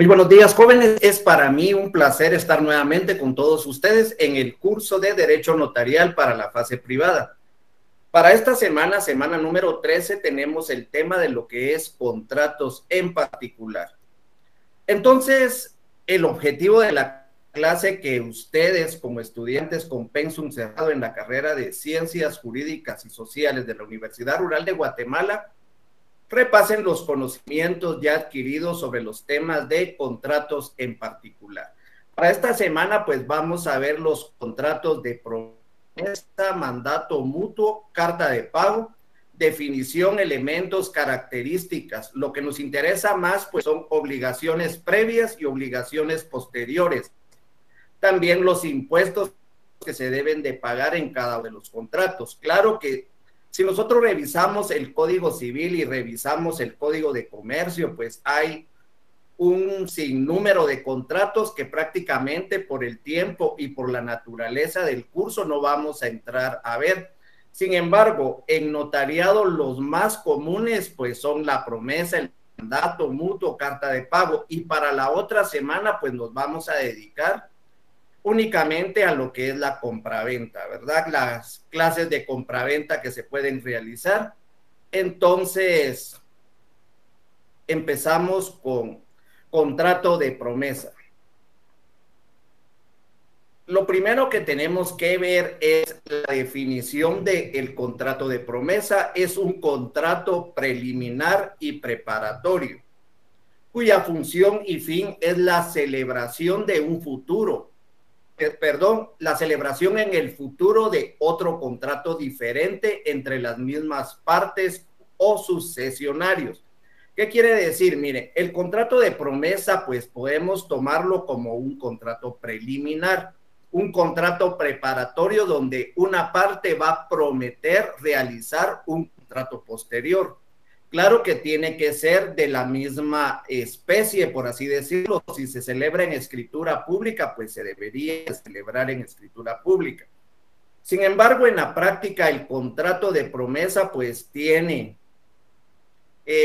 Muy buenos días, jóvenes. Es para mí un placer estar nuevamente con todos ustedes en el curso de Derecho Notarial para la fase privada. Para esta semana, semana número 13, tenemos el tema de lo que es contratos en particular. Entonces, el objetivo de la clase que ustedes como estudiantes con pensum cerrado en la carrera de Ciencias Jurídicas y Sociales de la Universidad Rural de Guatemala repasen los conocimientos ya adquiridos sobre los temas de contratos en particular. Para esta semana, pues vamos a ver los contratos de promesa, mandato mutuo, carta de pago, definición, elementos, características. Lo que nos interesa más, pues son obligaciones previas y obligaciones posteriores. También los impuestos que se deben de pagar en cada uno de los contratos. Claro que si nosotros revisamos el Código Civil y revisamos el Código de Comercio, pues hay un sinnúmero de contratos que prácticamente por el tiempo y por la naturaleza del curso no vamos a entrar a ver. Sin embargo, en notariado los más comunes pues son la promesa, el mandato mutuo, carta de pago, y para la otra semana pues nos vamos a dedicar únicamente a lo que es la compraventa, ¿verdad? Las clases de compraventa que se pueden realizar. Entonces, empezamos con contrato de promesa. Lo primero que tenemos que ver es la definición del contrato de promesa. Es un contrato preliminar y preparatorio, cuya función y fin es la celebración de un futuro, la celebración en el futuro de otro contrato diferente entre las mismas partes o sucesionarios. ¿Qué quiere decir? Mire, el contrato de promesa, pues podemos tomarlo como un contrato preliminar, un contrato preparatorio donde una parte va a prometer realizar un contrato posterior. Claro que tiene que ser de la misma especie, por así decirlo. Si se celebra en escritura pública, pues se debería celebrar en escritura pública. Sin embargo, en la práctica, el contrato de promesa, pues tiene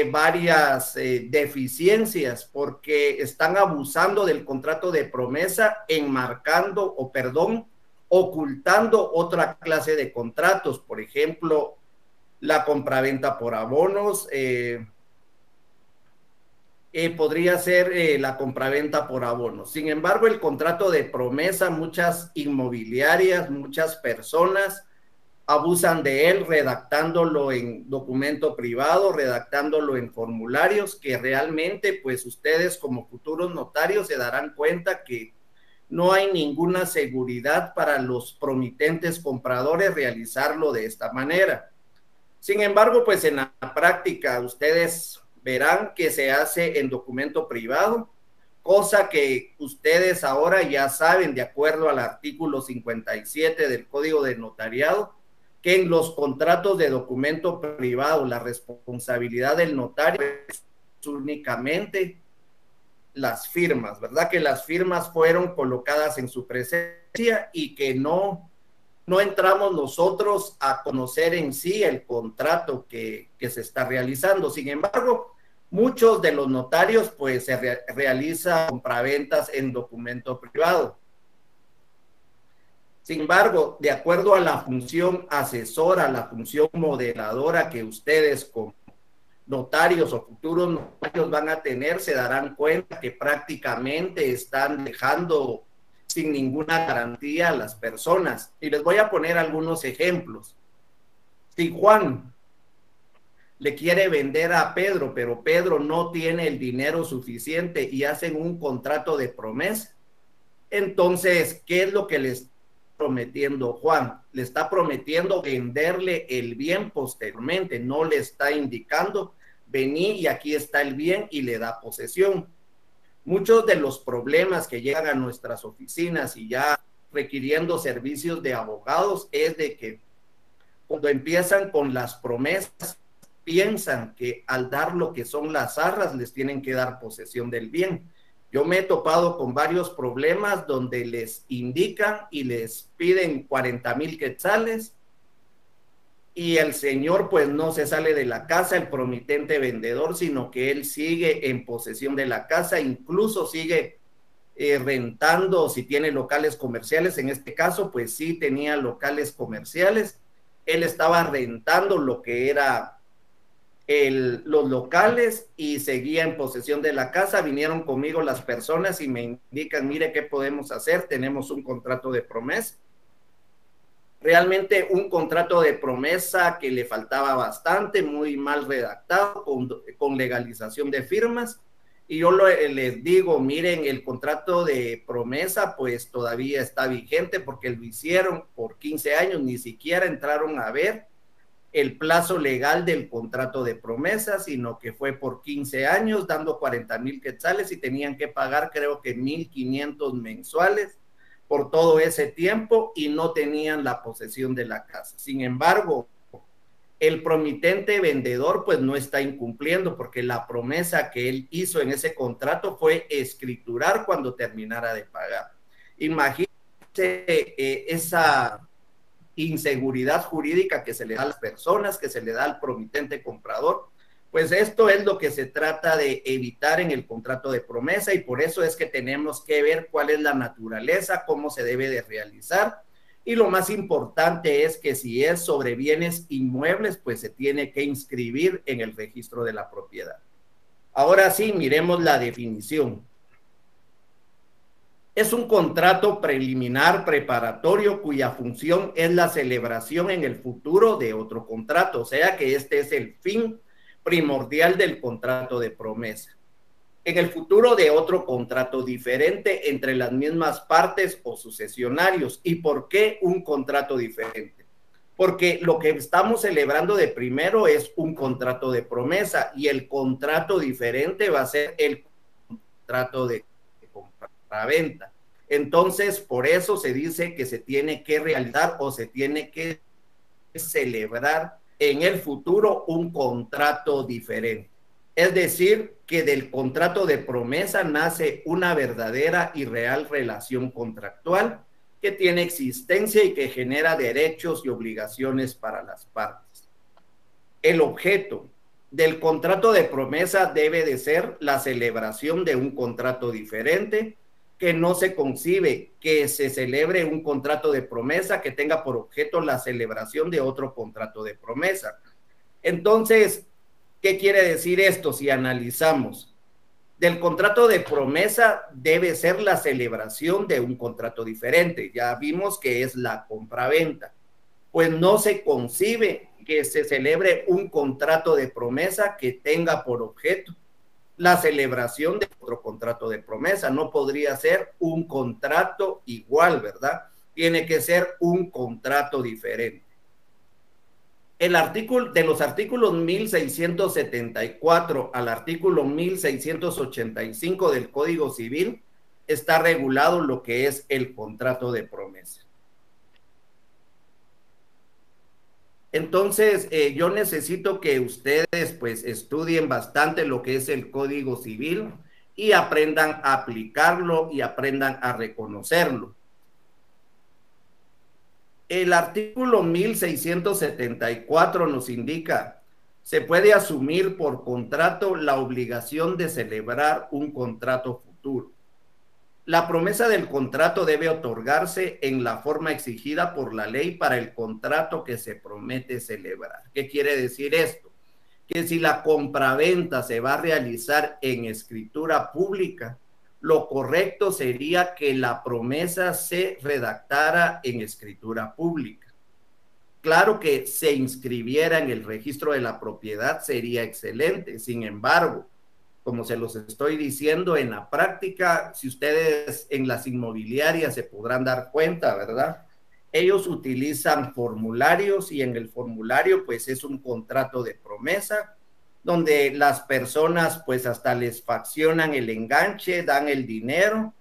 varias deficiencias porque están abusando del contrato de promesa, enmarcando ocultando otra clase de contratos. Por ejemplo, la compraventa por abonos, podría ser la compraventa por abonos. Sin embargo, el contrato de promesa, muchas inmobiliarias, muchas personas abusan de él redactándolo en documento privado, redactándolo en formularios que realmente, pues ustedes como futuros notarios se darán cuenta que no hay ninguna seguridad para los promitentes compradores realizarlo de esta manera. Sin embargo, pues en la práctica ustedes verán que se hace en documento privado, cosa que ustedes ahora ya saben de acuerdo al artículo 57 del Código de Notariado, que en los contratos de documento privado la responsabilidad del notario es únicamente las firmas, ¿verdad? Que las firmas fueron colocadas en su presencia y que no entramos nosotros a conocer en sí el contrato que se está realizando. Sin embargo, muchos de los notarios pues se realizan compraventas en documento privado. Sin embargo, de acuerdo a la función asesora, la función modeladora que ustedes como notarios o futuros notarios van a tener, se darán cuenta que prácticamente están dejando sin ninguna garantía a las personas. Y les voy a poner algunos ejemplos. Si Juan le quiere vender a Pedro, pero Pedro no tiene el dinero suficiente y hacen un contrato de promesa, entonces, ¿qué es lo que le está prometiendo Juan? Le está prometiendo venderle el bien posteriormente, no le está indicando, vení y aquí está el bien y le da posesión. Muchos de los problemas que llegan a nuestras oficinas y ya requiriendo servicios de abogados es de que cuando empiezan con las promesas, piensan que al dar lo que son las arras les tienen que dar posesión del bien. Yo me he topado con varios problemas donde les indican y les piden 40,000 quetzales y el señor pues no se sale de la casa, el promitente vendedor, sino que él sigue en posesión de la casa, incluso sigue rentando, si tiene locales comerciales, en este caso pues sí tenía locales comerciales, él estaba rentando lo que era los locales y seguía en posesión de la casa. Vinieron conmigo las personas y me indican, mire, ¿qué podemos hacer? Tenemos un contrato de promesa. Realmente un contrato de promesa que le faltaba bastante, muy mal redactado, con legalización de firmas. Y yo les digo, miren, el contrato de promesa pues todavía está vigente porque lo hicieron por 15 años, ni siquiera entraron a ver el plazo legal del contrato de promesa, sino que fue por 15 años, dando 40,000 quetzales y tenían que pagar creo que 1,500 mensuales por todo ese tiempo y no tenían la posesión de la casa. Sin embargo, el promitente vendedor pues no está incumpliendo porque la promesa que él hizo en ese contrato fue escriturar cuando terminara de pagar. Imagínense esa inseguridad jurídica que se le da a las personas, que se le da al promitente comprador. Pues esto es lo que se trata de evitar en el contrato de promesa y por eso es que tenemos que ver cuál es la naturaleza, cómo se debe de realizar y lo más importante es que si es sobre bienes inmuebles, pues se tiene que inscribir en el registro de la propiedad. Ahora sí, miremos la definición. Es un contrato preliminar preparatorio cuya función es la celebración en el futuro de otro contrato, o sea que este es el fin primordial del contrato de promesa. En el futuro de otro contrato diferente entre las mismas partes o sucesionarios. ¿Y por qué un contrato diferente? Porque lo que estamos celebrando de primero es un contrato de promesa y el contrato diferente va a ser el contrato de compra-venta. Entonces, por eso se dice que se tiene que realizar o se tiene que celebrar en el futuro un contrato diferente. Es decir, que del contrato de promesa nace una verdadera y real relación contractual que tiene existencia y que genera derechos y obligaciones para las partes. El objeto del contrato de promesa debe de ser la celebración de un contrato diferente, que no se concibe que se celebre un contrato de promesa que tenga por objeto la celebración de otro contrato de promesa. Entonces, ¿qué quiere decir esto si analizamos? Del contrato de promesa debe ser la celebración de un contrato diferente. Ya vimos que es la compraventa. Pues no se concibe que se celebre un contrato de promesa que tenga por objeto la celebración de otro contrato de promesa. No podría ser un contrato igual, ¿verdad? Tiene que ser un contrato diferente. El artículo, de los artículos 1674 al artículo 1685 del Código Civil está regulado lo que es el contrato de promesa. Entonces, yo necesito que ustedes pues estudien bastante lo que es el Código Civil y aprendan a aplicarlo y aprendan a reconocerlo. El artículo 1674 nos indica, se puede asumir por contrato la obligación de celebrar un contrato futuro. La promesa del contrato debe otorgarse en la forma exigida por la ley para el contrato que se promete celebrar. ¿Qué quiere decir esto? Que si la compraventa se va a realizar en escritura pública, lo correcto sería que la promesa se redactara en escritura pública. Claro que se inscribiera en el registro de la propiedad sería excelente. Sin embargo, como se los estoy diciendo, en la práctica, si ustedes en las inmobiliarias se podrán dar cuenta, ¿verdad? Ellos utilizan formularios y en el formulario pues es un contrato de promesa donde las personas pues hasta les faccionan el enganche, dan el dinero,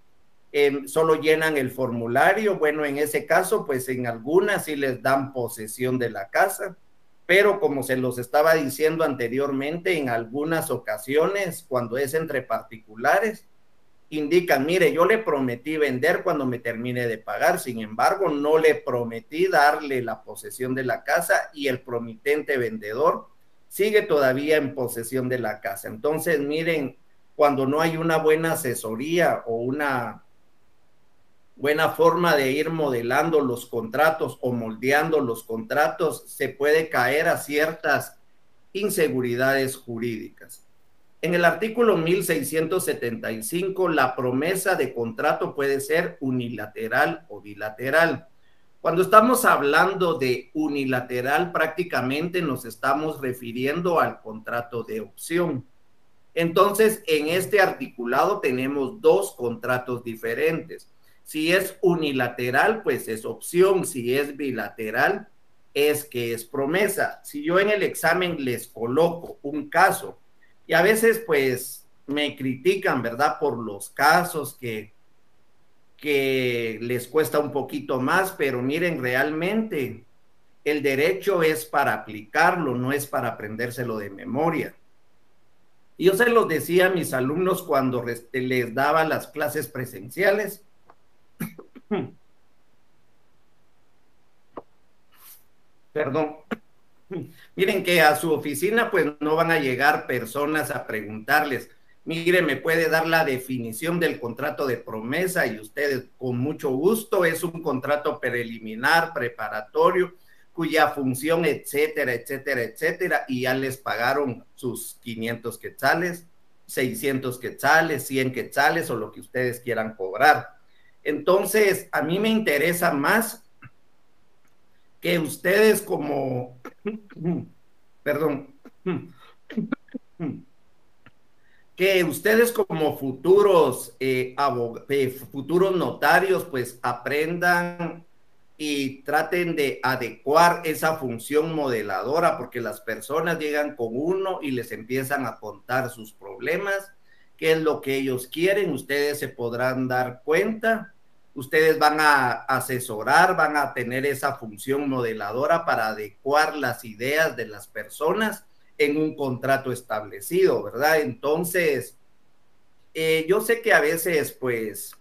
solo llenan el formulario. Bueno, en ese caso pues en algunas sí les dan posesión de la casa, pero como se los estaba diciendo anteriormente, en algunas ocasiones cuando es entre particulares, indican, mire, yo le prometí vender cuando me termine de pagar, sin embargo, no le prometí darle la posesión de la casa y el promitente vendedor sigue todavía en posesión de la casa. Entonces, miren, cuando no hay una buena asesoría o una buena forma de ir modelando los contratos o moldeando los contratos, se puede caer a ciertas inseguridades jurídicas. En el artículo 1675, la promesa de contrato puede ser unilateral o bilateral. Cuando estamos hablando de unilateral, prácticamente nos estamos refiriendo al contrato de opción. Entonces, en este articulado tenemos dos contratos diferentes. Si es unilateral, pues es opción. Si es bilateral, es que es promesa. Si yo en el examen les coloco un caso, y a veces pues me critican, ¿verdad? Por los casos que les cuesta un poquito más, pero miren, realmente el derecho es para aplicarlo, no es para aprendérselo de memoria. Y yo se los decía a mis alumnos cuando les daba las clases presenciales. Perdón. Miren que a su oficina pues no van a llegar personas a preguntarles, mire, me puede dar la definición del contrato de promesa, y ustedes con mucho gusto, es un contrato preliminar, preparatorio, cuya función, etcétera, etcétera, etcétera, y ya les pagaron sus 500 quetzales, 600 quetzales, 100 quetzales o lo que ustedes quieran cobrar. Entonces, a mí me interesa más que ustedes como, perdón, que ustedes como futuros notarios pues aprendan y traten de adecuar esa función modeladora, porque las personas llegan con uno y les empiezan a contar sus problemas, qué es lo que ellos quieren, ustedes se podrán dar cuenta, ustedes van a asesorar, van a tener esa función modeladora para adecuar las ideas de las personas en un contrato establecido, ¿verdad? Entonces, yo sé que a veces, pues,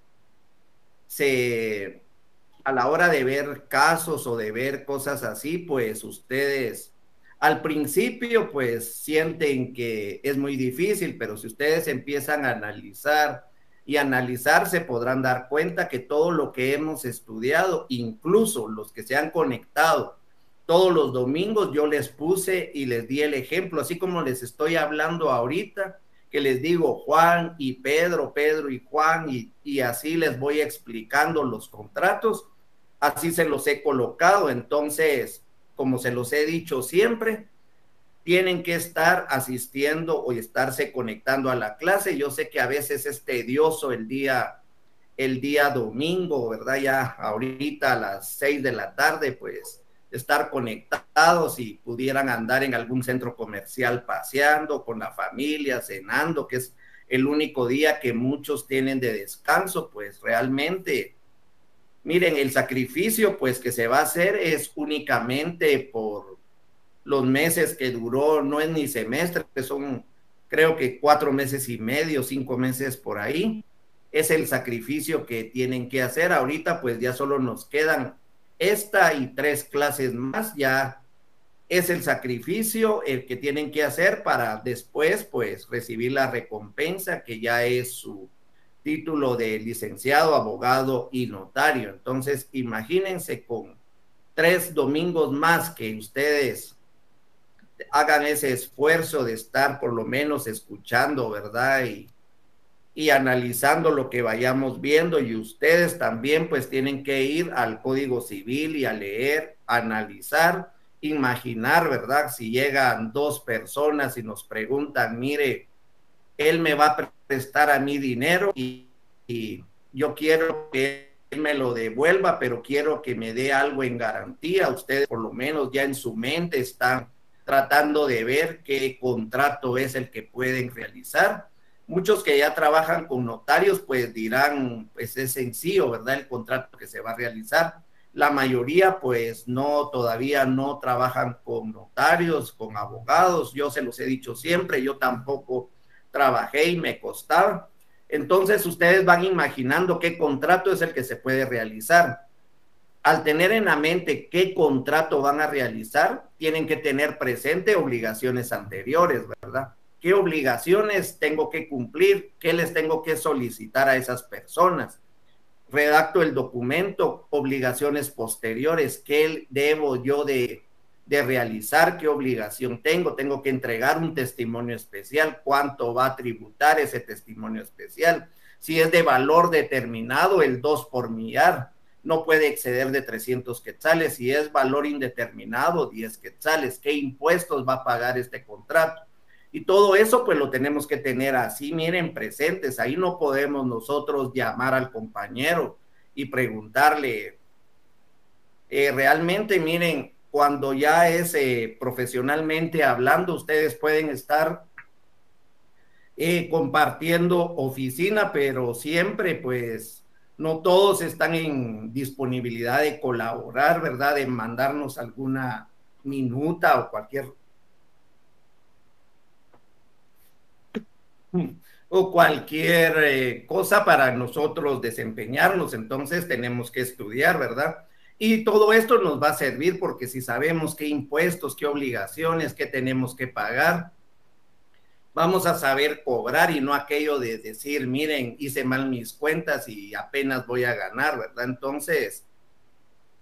a la hora de ver casos o de ver cosas así, pues ustedes al principio, pues, sienten que es muy difícil, pero si ustedes empiezan a analizar y analizar, se podrán dar cuenta que todo lo que hemos estudiado, incluso los que se han conectado todos los domingos, yo les puse y les di el ejemplo, así como les estoy hablando ahorita, que les digo Juan y Pedro, Pedro y Juan, y así les voy explicando los contratos, así se los he colocado. Entonces, como se los he dicho siempre, tienen que estar asistiendo o estarse conectando a la clase. Yo sé que a veces es tedioso el día domingo, ¿verdad? Ya ahorita a las 6 de la tarde, pues estar conectados y pudieran andar en algún centro comercial paseando con la familia, cenando, que es el único día que muchos tienen de descanso, pues realmente, miren, el sacrificio pues que se va a hacer es únicamente por los meses que duró, no es ni semestre, que son creo que 4 meses y medio, 5 meses por ahí, es el sacrificio que tienen que hacer. Ahorita pues ya solo nos quedan esta y 3 clases más, ya es el sacrificio el que tienen que hacer para después pues recibir la recompensa, que ya es su título de licenciado, abogado y notario. Entonces imagínense con 3 domingos más que ustedes hagan ese esfuerzo de estar por lo menos escuchando, ¿verdad? Y analizando lo que vayamos viendo, y ustedes también pues tienen que ir al Código Civil y a leer, analizar, imaginar, ¿verdad? Si llegan 2 personas y nos preguntan, mire, él me va a prestar a mí dinero y yo quiero que él me lo devuelva, pero quiero que me dé algo en garantía. Ustedes por lo menos ya en su mente están tratando de ver qué contrato es el que pueden realizar. Muchos que ya trabajan con notarios pues dirán, pues es sencillo, ¿verdad? El contrato que se va a realizar. La mayoría pues no, todavía no trabajan con notarios, con abogados. Yo se los he dicho siempre, yo tampoco trabajé y me costaba. Entonces ustedes van imaginando qué contrato es el que se puede realizar. Al tener en la mente qué contrato van a realizar, tienen que tener presente obligaciones anteriores, ¿verdad? ¿Qué obligaciones tengo que cumplir? ¿Qué les tengo que solicitar a esas personas? Redacto el documento, obligaciones posteriores, ¿qué debo yo de realizar? ¿Qué obligación tengo? Tengo que entregar un testimonio especial, ¿cuánto va a tributar ese testimonio especial? Si es de valor determinado, el 2 por millar, no puede exceder de 300 quetzales, si es valor indeterminado, 10 quetzales, ¿qué impuestos va a pagar este contrato? Y todo eso pues lo tenemos que tener así, miren, presentes. Ahí no podemos nosotros llamar al compañero y preguntarle, realmente miren, cuando ya es profesionalmente hablando, ustedes pueden estar compartiendo oficina, pero siempre pues no todos están en disponibilidad de colaborar, ¿verdad? De mandarnos alguna minuta o cualquier cosa para nosotros desempeñarnos. Entonces tenemos que estudiar, ¿verdad? Y todo esto nos va a servir porque si sabemos qué impuestos, qué obligaciones, qué tenemos que pagar, vamos a saber cobrar y no aquello de decir, miren, hice mal mis cuentas y apenas voy a ganar, ¿verdad? Entonces,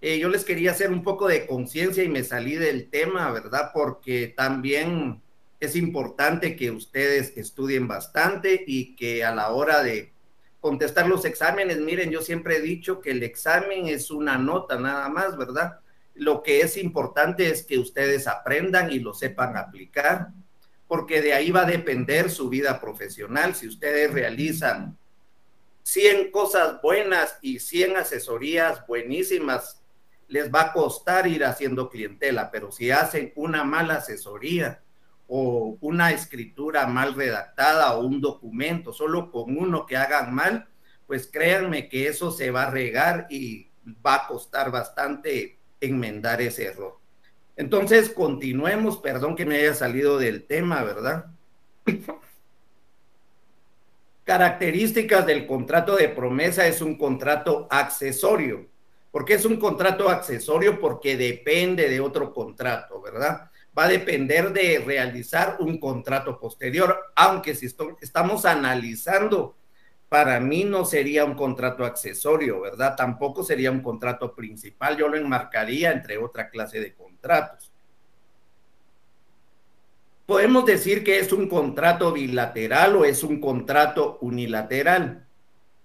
yo les quería hacer un poco de conciencia y me salí del tema, ¿verdad? Porque también es importante que ustedes estudien bastante y que a la hora de contestar los exámenes, miren, yo siempre he dicho que el examen es una nota nada más, ¿verdad? Lo que es importante es que ustedes aprendan y lo sepan aplicar, porque de ahí va a depender su vida profesional. Si ustedes realizan 100 cosas buenas y 100 asesorías buenísimas, les va a costar ir haciendo clientela, pero si hacen una mala asesoría o una escritura mal redactada o un documento, solo con uno que hagan mal, pues créanme que eso se va a regar y va a costar bastante enmendar ese error. Entonces, continuemos, perdón que me haya salido del tema, ¿verdad? Características del contrato de promesa: es un contrato accesorio. ¿Por qué es un contrato accesorio? Porque depende de otro contrato, ¿verdad? Va a depender de realizar un contrato posterior, aunque si estamos analizando, para mí no sería un contrato accesorio, ¿verdad? Tampoco sería un contrato principal, yo lo enmarcaría entre otra clase de contratos. Podemos decir que es un contrato bilateral o es un contrato unilateral.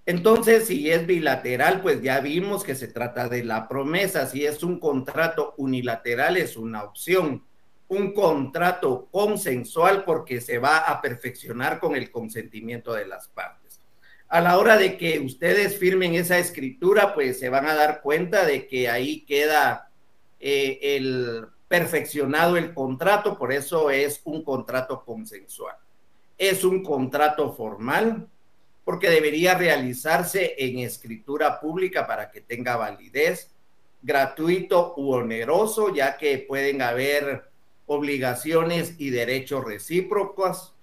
Entonces, si es bilateral, pues ya vimos que se trata de la promesa. Si es un contrato unilateral, es una opción. Un contrato consensual porque se va a perfeccionar con el consentimiento de las partes. A la hora de que ustedes firmen esa escritura, pues se van a dar cuenta de que ahí queda el perfeccionado el contrato, por eso es un contrato consensual. Es un contrato formal porque debería realizarse en escritura pública para que tenga validez, gratuito u oneroso, ya que pueden haber obligaciones y derechos recíprocos,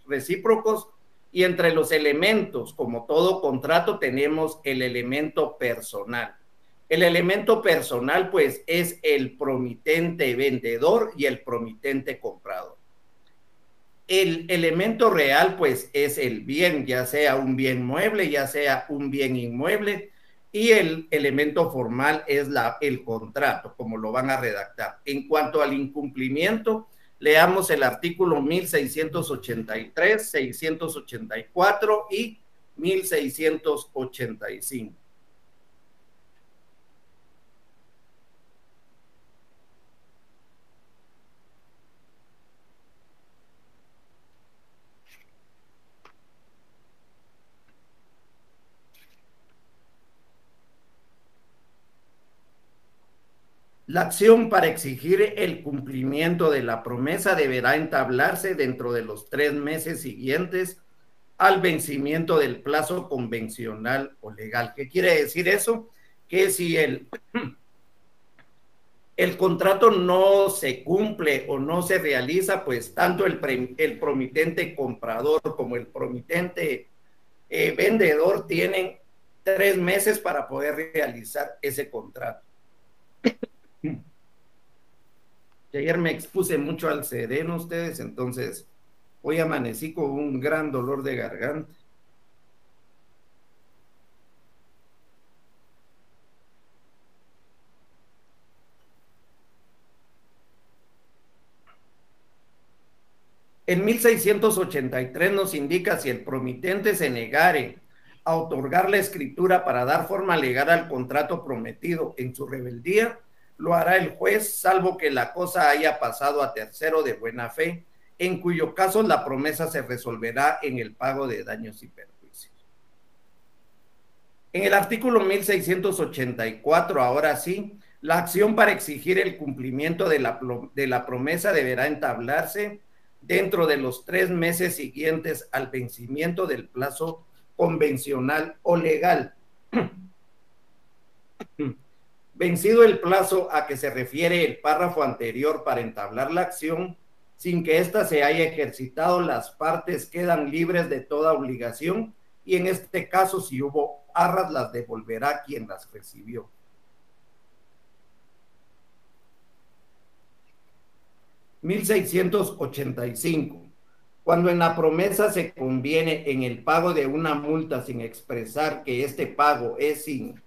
y entre los elementos, como todo contrato, tenemos el elemento personal. El elemento personal, pues, es el promitente vendedor y el promitente comprador. El elemento real, pues, es el bien, ya sea un bien mueble, ya sea un bien inmueble, y el elemento formal es el contrato, como lo van a redactar. En cuanto al incumplimiento, leamos el artículo 1683, 684 y 1685. La acción para exigir el cumplimiento de la promesa deberá entablarse dentro de los 3 meses siguientes al vencimiento del plazo convencional o legal. ¿Qué quiere decir eso? Que si el contrato no se cumple o no se realiza, pues tanto el promitente comprador como el promitente vendedor tienen 3 meses para poder realizar ese contrato. Ayer me expuse mucho al sereno ustedes, entonces hoy amanecí con un gran dolor de garganta. En 1683 nos indica si el promitente se negare a otorgar la escritura para dar forma legal al contrato prometido en su rebeldía, lo hará el juez, salvo que la cosa haya pasado a tercero de buena fe, en cuyo caso la promesa se resolverá en el pago de daños y perjuicios. En el artículo 1684, ahora sí, la acción para exigir el cumplimiento de la promesa deberá entablarse dentro de los 3 meses siguientes al vencimiento del plazo convencional o legal. Vencido el plazo a que se refiere el párrafo anterior para entablar la acción, sin que ésta se haya ejercitado, las partes quedan libres de toda obligación y en este caso, si hubo arras, las devolverá quien las recibió. (1685) Cuando en la promesa se conviene en el pago de una multa sin expresar que este pago es sin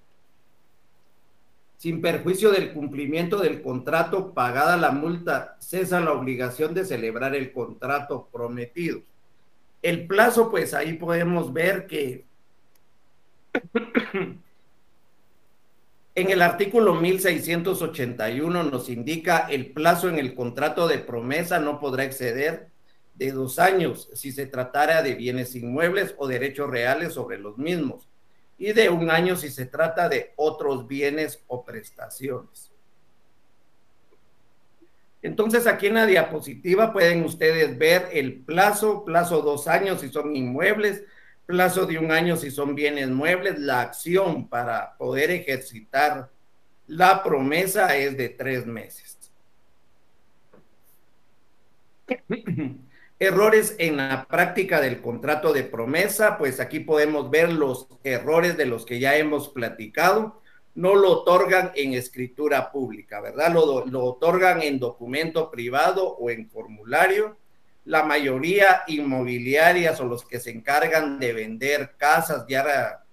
perjuicio del cumplimiento del contrato, pagada la multa, cesa la obligación de celebrar el contrato prometido. El plazo, pues ahí podemos ver que en el artículo 1681 nos indica el plazo en el contrato de promesa no podrá exceder de 2 años si se tratara de bienes inmuebles o derechos reales sobre los mismos, y de 1 año si se trata de otros bienes o prestaciones. Entonces, aquí en la diapositiva pueden ustedes ver el plazo 2 años si son inmuebles, plazo de 1 año si son bienes muebles. La acción para poder ejercitar la promesa es de 3 meses. Errores en la práctica del contrato de promesa, pues aquí podemos ver los errores de los que ya hemos platicado. No lo otorgan en escritura pública, ¿verdad? Lo otorgan en documento privado o en formulario. La mayoría inmobiliarias o los que se encargan de vender casas ya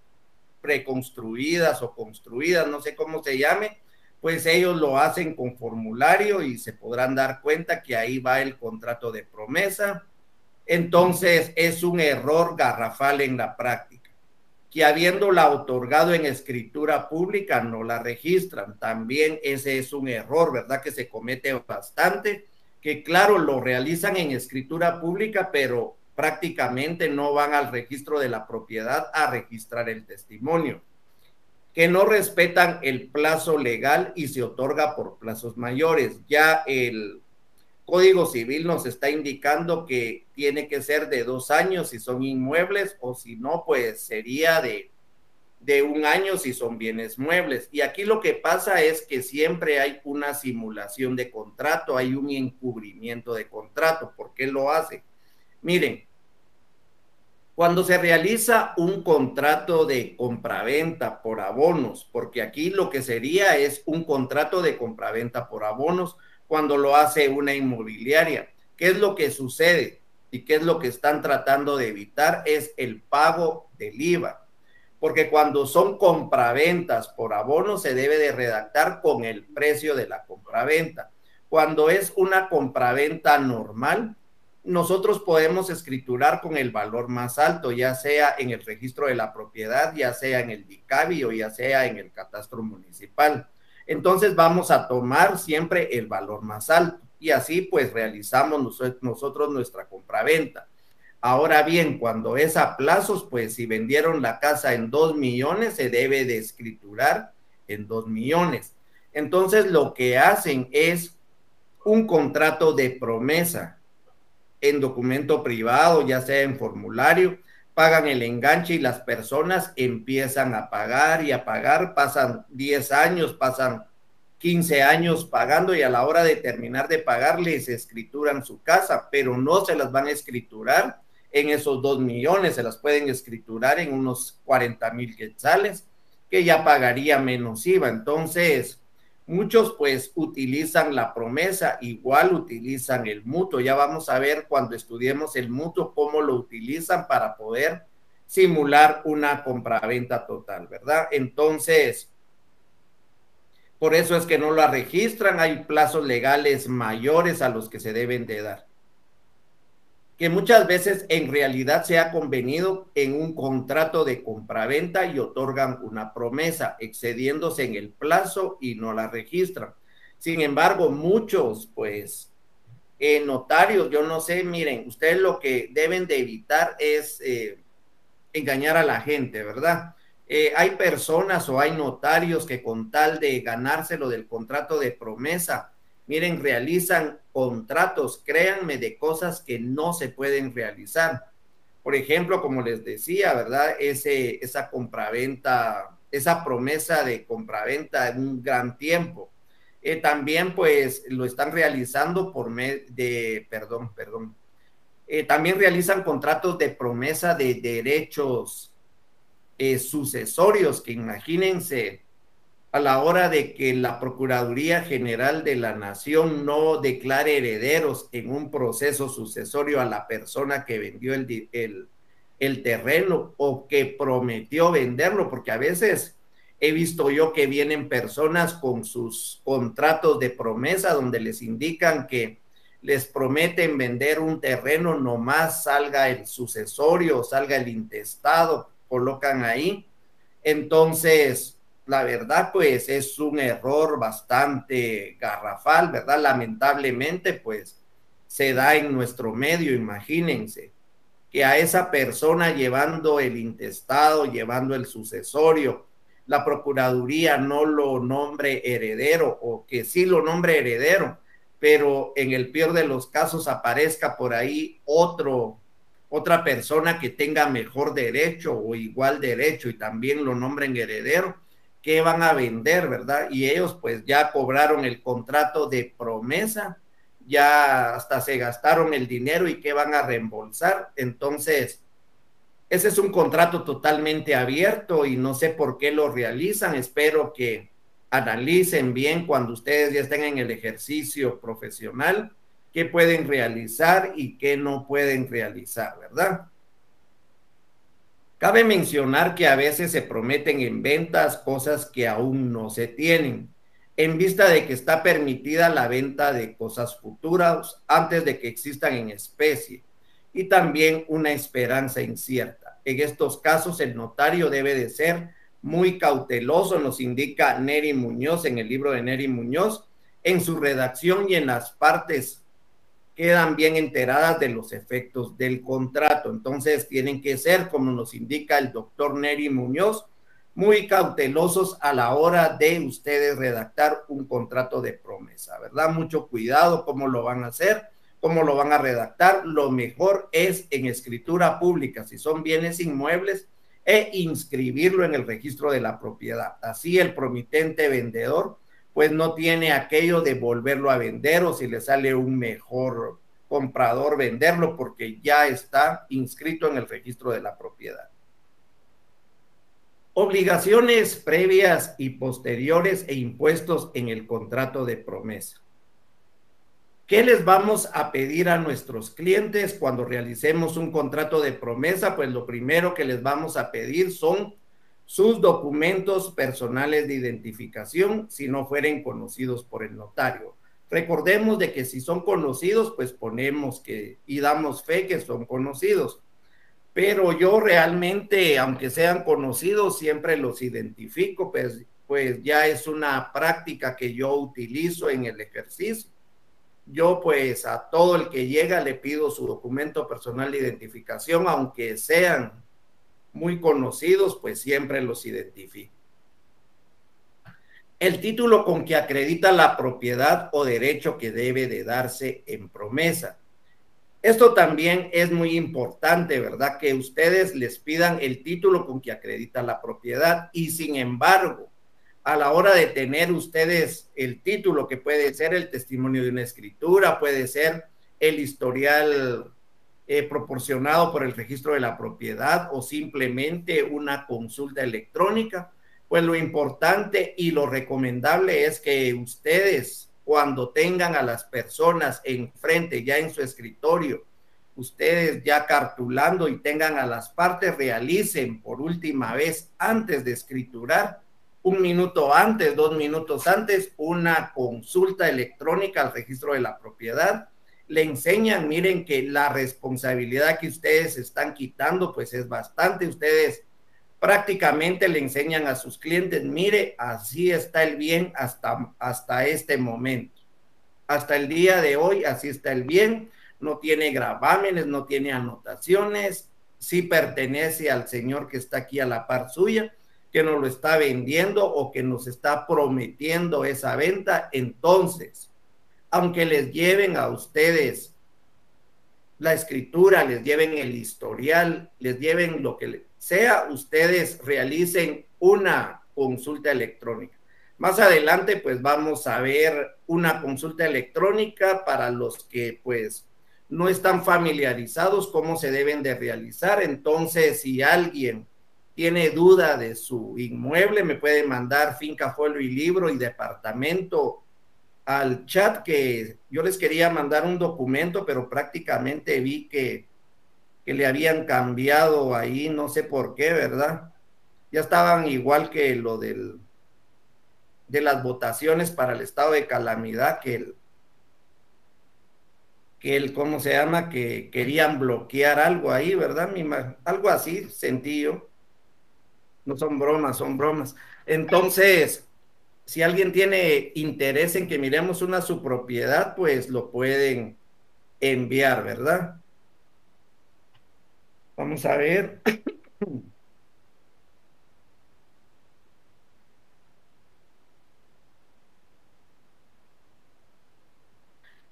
preconstruidas o construidas, no sé cómo se llame, pues ellos lo hacen con formulario y se podrán dar cuenta que ahí va el contrato de promesa. Entonces es un error garrafal en la práctica, que habiéndola otorgado en escritura pública no la registran. También ese es un error, ¿verdad? Que se comete bastante, que claro, lo realizan en escritura pública, pero prácticamente no van al registro de la propiedad a registrar el testimonio, que no respetan el plazo legal y se otorga por plazos mayores. Ya el Código Civil nos está indicando que tiene que ser de 2 años si son inmuebles, o si no, pues sería de 1 año si son bienes muebles. Y aquí lo que pasa es que siempre hay una simulación de contrato, hay un encubrimiento de contrato. ¿Por qué lo hace? Miren, cuando se realiza un contrato de compraventa por abonos, porque aquí lo que sería es un contrato de compraventa por abonos cuando lo hace una inmobiliaria, ¿qué es lo que sucede? ¿Y qué es lo que están tratando de evitar? Es el pago del IVA, porque cuando son compraventas por abonos se debe de redactar con el precio de la compraventa. Cuando es una compraventa normal, nosotros podemos escriturar con el valor más alto, ya sea en el registro de la propiedad, ya sea en el DICABI o ya sea en el catastro municipal. Entonces vamos a tomar siempre el valor más alto y así pues realizamos nosotros nuestra compraventa. Ahora bien, cuando es a plazos, pues si vendieron la casa en 2 millones, se debe de escriturar en 2 millones. Entonces lo que hacen es un contrato de promesa en documento privado, ya sea en formulario, pagan el enganche y las personas empiezan a pagar y a pagar, pasan 10 años, pasan 15 años pagando y a la hora de terminar de pagar les escrituran su casa, pero no se las van a escriturar en esos 2 millones, se las pueden escriturar en unos 40,000 quetzales, que ya pagaría menos IVA. Entonces, muchos pues utilizan la promesa, igual utilizan el mutuo. Ya vamos a ver cuando estudiemos el mutuo cómo lo utilizan para poder simular una compraventa total, ¿verdad? Entonces, por eso es que no la registran, hay plazos legales mayores a los que se deben de dar, que muchas veces en realidad se ha convenido en un contrato de compraventa y otorgan una promesa, excediéndose en el plazo y no la registran. Sin embargo, muchos, pues, notarios, yo no sé, miren, ustedes lo que deben de evitar es engañar a la gente, ¿verdad? Hay personas o hay notarios que con tal de ganárselo del contrato de promesa, miren, realizan contratos, créanme, de cosas que no se pueden realizar. Por ejemplo, como les decía, ¿verdad? Esa compraventa, esa promesa de compraventa en un gran tiempo. También, pues, lo están realizando por medio de, también realizan contratos de promesa de derechos sucesorios, que imagínense, a la hora de que la Procuraduría General de la Nación no declare herederos en un proceso sucesorio a la persona que vendió el terreno o que prometió venderlo, porque a veces he visto yo que vienen personas con sus contratos de promesa donde les indican que les prometen vender un terreno, nomás salga el sucesorio, salga el intestado, colocan ahí. Entonces, la verdad, pues es un error bastante garrafal, ¿verdad? Lamentablemente, pues se da en nuestro medio, imagínense, que a esa persona llevando el intestado, llevando el sucesorio, la Procuraduría no lo nombre heredero o que sí lo nombre heredero, pero en el peor de los casos aparezca por ahí otra persona que tenga mejor derecho o igual derecho y también lo nombren heredero, ¿qué van a vender, verdad? Y ellos pues ya cobraron el contrato de promesa, ya hasta se gastaron el dinero y ¿qué van a reembolsar? Entonces, ese es un contrato totalmente abierto y no sé por qué lo realizan. Espero que analicen bien cuando ustedes ya estén en el ejercicio profesional qué pueden realizar y qué no pueden realizar, ¿verdad? Cabe mencionar que a veces se prometen en ventas cosas que aún no se tienen, en vista de que está permitida la venta de cosas futuras antes de que existan en especie, y también una esperanza incierta. En estos casos, el notario debe de ser muy cauteloso, nos indica Neri Muñoz en el libro de Neri Muñoz, en su redacción y en las partes quedan bien enteradas de los efectos del contrato. Entonces tienen que ser, como nos indica el doctor Neri Muñoz, muy cautelosos a la hora de ustedes redactar un contrato de promesa, ¿verdad? Mucho cuidado cómo lo van a hacer, cómo lo van a redactar. Lo mejor es en escritura pública, si son bienes inmuebles, e inscribirlo en el registro de la propiedad. Así el promitente vendedor pues no tiene aquello de volverlo a vender o si le sale un mejor comprador venderlo porque ya está inscrito en el registro de la propiedad. Obligaciones previas y posteriores e impuestos en el contrato de promesa. ¿Qué les vamos a pedir a nuestros clientes cuando realicemos un contrato de promesa? Pues lo primero que les vamos a pedir son sus documentos personales de identificación si no fueren conocidos por el notario. Recordemos de que si son conocidos, pues ponemos que y damos fe que son conocidos. Pero yo realmente, aunque sean conocidos, siempre los identifico, pues ya es una práctica que yo utilizo en el ejercicio. Yo pues a todo el que llega le pido su documento personal de identificación, aunque sean muy conocidos, pues siempre los identifico. El título con que acredita la propiedad o derecho que debe de darse en promesa. Esto también es muy importante, ¿verdad? Que ustedes les pidan el título con que acredita la propiedad y sin embargo, a la hora de tener ustedes el título, que puede ser el testimonio de una escritura, puede ser el historial proporcionado por el registro de la propiedad o simplemente una consulta electrónica, pues lo importante y lo recomendable es que ustedes, cuando tengan a las personas enfrente ya en su escritorio, ustedes ya cartulando y tengan a las partes, realicen por última vez antes de escriturar, 1 minuto antes, 2 minutos antes, una consulta electrónica al registro de la propiedad. Le enseñan, miren que la responsabilidad que ustedes están quitando pues es bastante. Ustedes prácticamente le enseñan a sus clientes, mire, así está el bien hasta este momento. Hasta el día de hoy, así está el bien, no tiene gravámenes, no tiene anotaciones, sí pertenece al señor que está aquí a la par suya, que nos lo está vendiendo o que nos está prometiendo esa venta. Entonces, aunque les lleven a ustedes la escritura, les lleven el historial, les lleven lo que sea, ustedes realicen una consulta electrónica. Más adelante, pues vamos a ver una consulta electrónica para los que pues no están familiarizados cómo se deben de realizar. Entonces, si alguien tiene duda de su inmueble, me puede mandar finca, folio y libro y departamento al chat, que yo les quería mandar un documento, pero prácticamente vi que le habían cambiado ahí, no sé por qué, ¿verdad? Ya estaban igual que lo de las votaciones para el estado de calamidad, que ¿cómo se llama? Que querían bloquear algo ahí, ¿verdad? Algo así sentí yo. No son bromas, son bromas. Entonces, si alguien tiene interés en que miremos una su propiedad, pues lo pueden enviar, ¿verdad? Vamos a ver.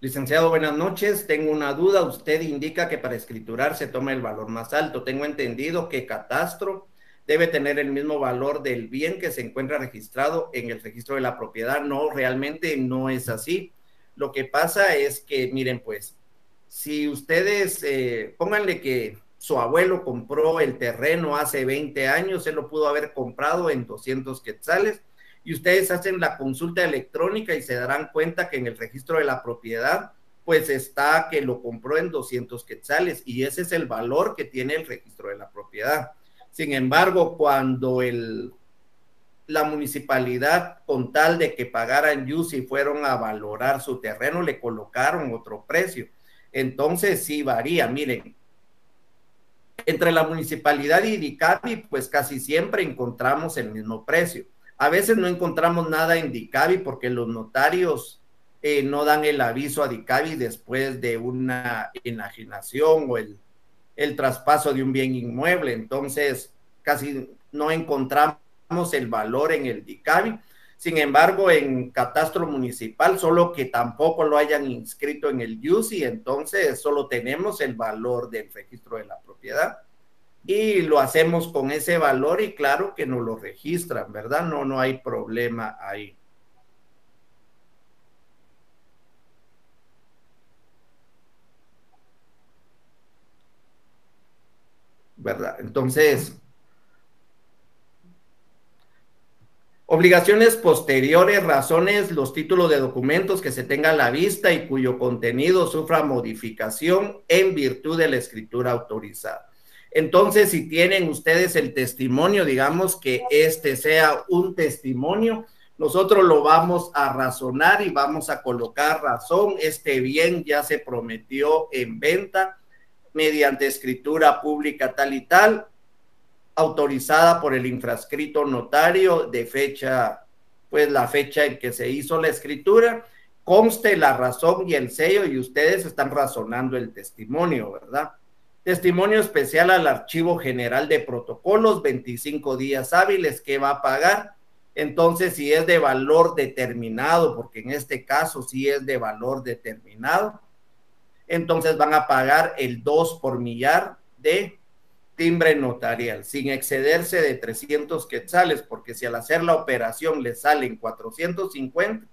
Licenciado, buenas noches. Tengo una duda. Usted indica que para escriturar se toma el valor más alto. Tengo entendido que catastro debe tener el mismo valor del bien que se encuentra registrado en el registro de la propiedad. No, realmente no es así. Lo que pasa es que, miren, pues, si ustedes, pónganle que su abuelo compró el terreno hace 20 años, él lo pudo haber comprado en 200 quetzales, y ustedes hacen la consulta electrónica y se darán cuenta que en el registro de la propiedad, pues está que lo compró en 200 quetzales, y ese es el valor que tiene el registro de la propiedad. Sin embargo, cuando la municipalidad, con tal de que pagaran YUS y fueron a valorar su terreno, le colocaron otro precio. Entonces sí varía. Miren, entre la municipalidad y DICABI, pues casi siempre encontramos el mismo precio. A veces no encontramos nada en DICABI porque los notarios no dan el aviso a DICABI después de una enajenación o el traspaso de un bien inmueble. Entonces casi no encontramos el valor en el DICABI. Sin embargo, en catastro municipal, solo que tampoco lo hayan inscrito en el YUSI, entonces solo tenemos el valor del registro de la propiedad y lo hacemos con ese valor, y claro que nos lo registran, ¿verdad? No hay problema ahí. ¿Verdad? Entonces, obligaciones posteriores, razones, los títulos de documentos que se tenga a la vista y cuyo contenido sufra modificación en virtud de la escritura autorizada. Entonces, si tienen ustedes el testimonio, digamos que este sea un testimonio, nosotros lo vamos a razonar y vamos a colocar razón. Este bien ya se prometió en venta mediante escritura pública tal y tal, autorizada por el infrascrito notario de fecha, pues la fecha en que se hizo la escritura, conste la razón y el sello, y ustedes están razonando el testimonio, ¿verdad? Testimonio especial al Archivo General de Protocolos, 25 días hábiles, ¿qué va a pagar? Entonces, si es de valor determinado, porque en este caso sí es de valor determinado, entonces van a pagar el 2 por millar de timbre notarial, sin excederse de 300 quetzales, porque si al hacer la operación les salen 450,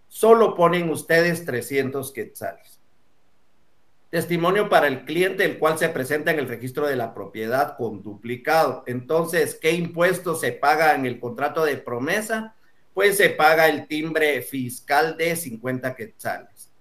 solo ponen ustedes 300 quetzales. Testimonio para el cliente, el cual se presenta en el registro de la propiedad con duplicado. Entonces, ¿qué impuesto se paga en el contrato de promesa? Pues se paga el timbre fiscal de 50 quetzales.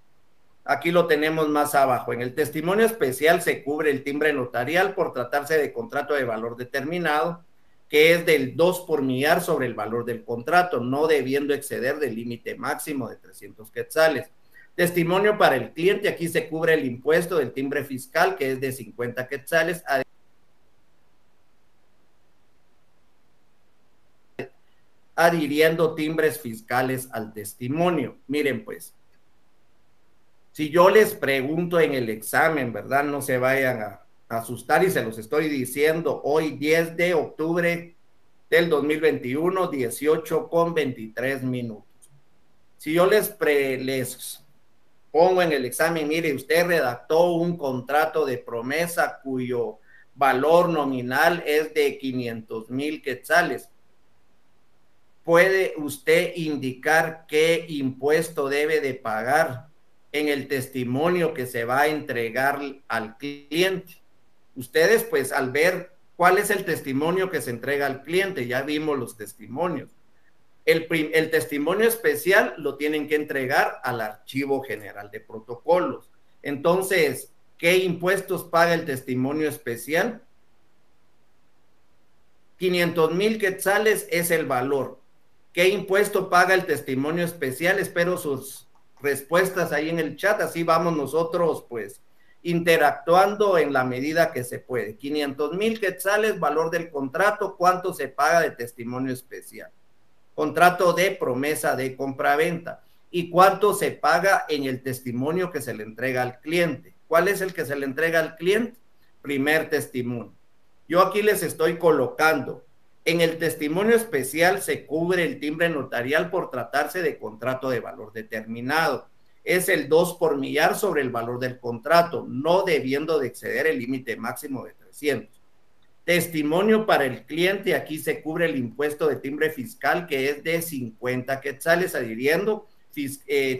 Aquí lo tenemos más abajo. En el testimonio especial se cubre el timbre notarial por tratarse de contrato de valor determinado, que es del 2 por millar sobre el valor del contrato, no debiendo exceder del límite máximo de 300 quetzales. Testimonio para el cliente, aquí se cubre el impuesto del timbre fiscal, que es de 50 quetzales, adhiriendo timbres fiscales al testimonio. Miren, pues, si yo les pregunto en el examen, ¿verdad? No se vayan a asustar y se los estoy diciendo hoy 10 de octubre del 2021, 18:23. Si yo les pongo en el examen, mire, usted redactó un contrato de promesa cuyo valor nominal es de 500,000 quetzales. ¿Puede usted indicar qué impuesto debe de pagar en el testimonio que se va a entregar al cliente? Ustedes, pues, al ver cuál es el testimonio que se entrega al cliente, ya vimos los testimonios. El testimonio especial lo tienen que entregar al Archivo General de Protocolos. Entonces, ¿qué impuestos paga el testimonio especial? 500,000 quetzales es el valor. ¿Qué impuesto paga el testimonio especial? Espero sus respuestas ahí en el chat, así vamos nosotros pues interactuando en la medida que se puede. 500,000 quetzales, valor del contrato, ¿cuánto se paga de testimonio especial? Contrato de promesa de compraventa. ¿Y cuánto se paga en el testimonio que se le entrega al cliente? ¿Cuál es el que se le entrega al cliente? Primer testimonio. Yo aquí les estoy colocando. En el testimonio especial se cubre el timbre notarial por tratarse de contrato de valor determinado. Es el 2 por millar sobre el valor del contrato, no debiendo de exceder el límite máximo de 300. Testimonio para el cliente, aquí se cubre el impuesto de timbre fiscal que es de 50 quetzales, adhiriendo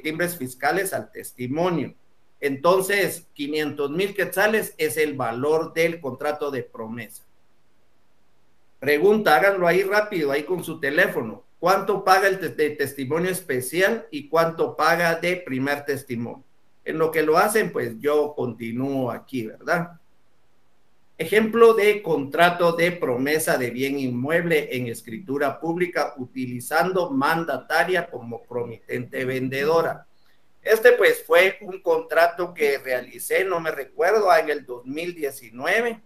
timbres fiscales al testimonio. Entonces, 500,000 quetzales es el valor del contrato de promesa. Pregunta, háganlo ahí rápido, ahí con su teléfono. ¿Cuánto paga el de testimonio especial y cuánto paga de primer testimonio? En lo que lo hacen, pues yo continúo aquí, ¿verdad? Ejemplo de contrato de promesa de bien inmueble en escritura pública utilizando mandataria como promitente vendedora. Este pues fue un contrato que realicé, no me recuerdo, en el 2019.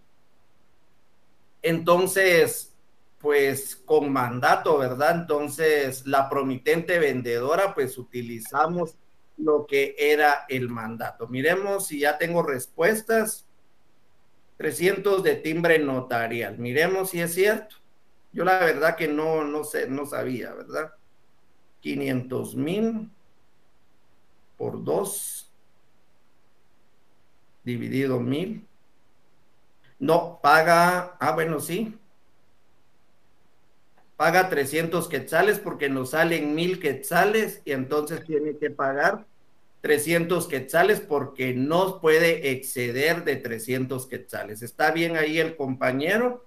Entonces, pues con mandato, ¿verdad? Entonces, la promitente vendedora, pues utilizamos lo que era el mandato. Miremos si ya tengo respuestas. 300 de timbre notarial. Miremos si es cierto. Yo la verdad que no sé, no sabía, ¿verdad? 500,000 por 2 dividido 1000. No, paga, bueno, sí, paga 300 quetzales porque nos salen 1000 quetzales y entonces tiene que pagar 300 quetzales porque no puede exceder de 300 quetzales. ¿Está bien ahí el compañero?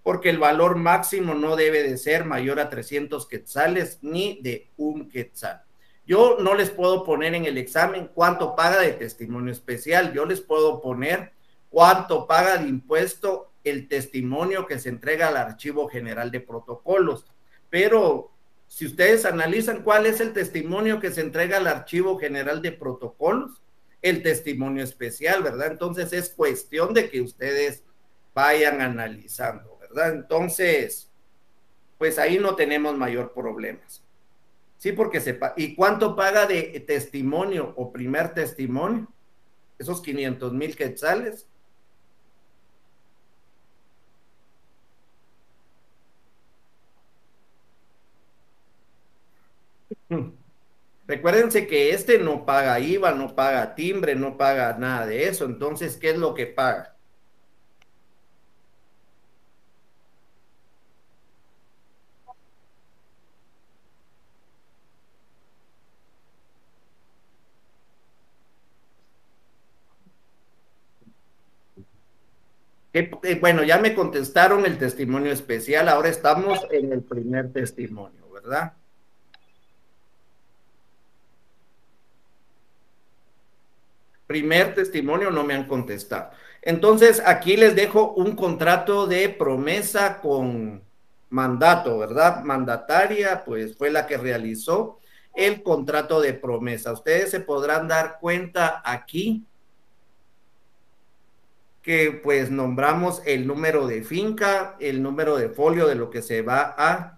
Porque el valor máximo no debe de ser mayor a 300 quetzales ni de un quetzal. Yo no les puedo poner en el examen cuánto paga de testimonio especial, yo les puedo poner cuánto paga de impuesto el testimonio que se entrega al Archivo General de Protocolos. Pero si ustedes analizan cuál es el testimonio que se entrega al Archivo General de Protocolos, el testimonio especial, ¿verdad? Entonces es cuestión de que ustedes vayan analizando, ¿verdad? Entonces, pues ahí no tenemos mayor problemas. Sí, porque sepa. ¿Y cuánto paga de testimonio o primer testimonio? Esos 500,000 quetzales. Recuérdense que este no paga IVA, no paga timbre, no paga nada de eso. Entonces, ¿qué es lo que paga? Bueno, ya me contestaron el testimonio especial, ahora estamos en el primer testimonio, ¿verdad? Primer testimonio no me han contestado. Entonces, aquí les dejo un contrato de promesa con mandato, ¿verdad? Mandataria, pues fue la que realizó el contrato de promesa. Ustedes se podrán dar cuenta aquí que pues nombramos el número de finca, el número de folio de lo que se va a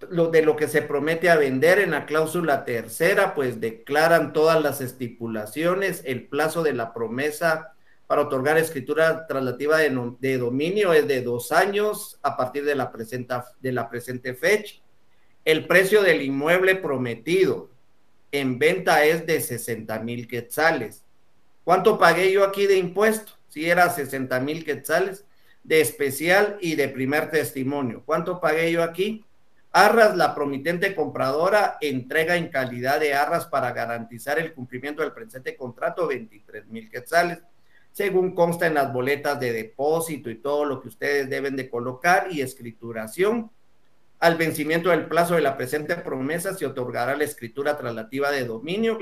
de lo que se promete a vender en la cláusula tercera, pues declaran todas las estipulaciones, el plazo de la promesa para otorgar escritura traslativa de dominio es de 2 años a partir de la presente fecha. El precio del inmueble prometido en venta es de 60,000 quetzales. ¿Cuánto pagué yo aquí de impuesto? Si era 60,000 quetzales de especial y de primer testimonio. ¿Cuánto pagué yo aquí? Arras, la promitente compradora entrega en calidad de arras para garantizar el cumplimiento del presente contrato 23,000 quetzales, según consta en las boletas de depósito y todo lo que ustedes deben de colocar y escrituración. Al vencimiento del plazo de la presente promesa se otorgará la escritura traslativa de dominio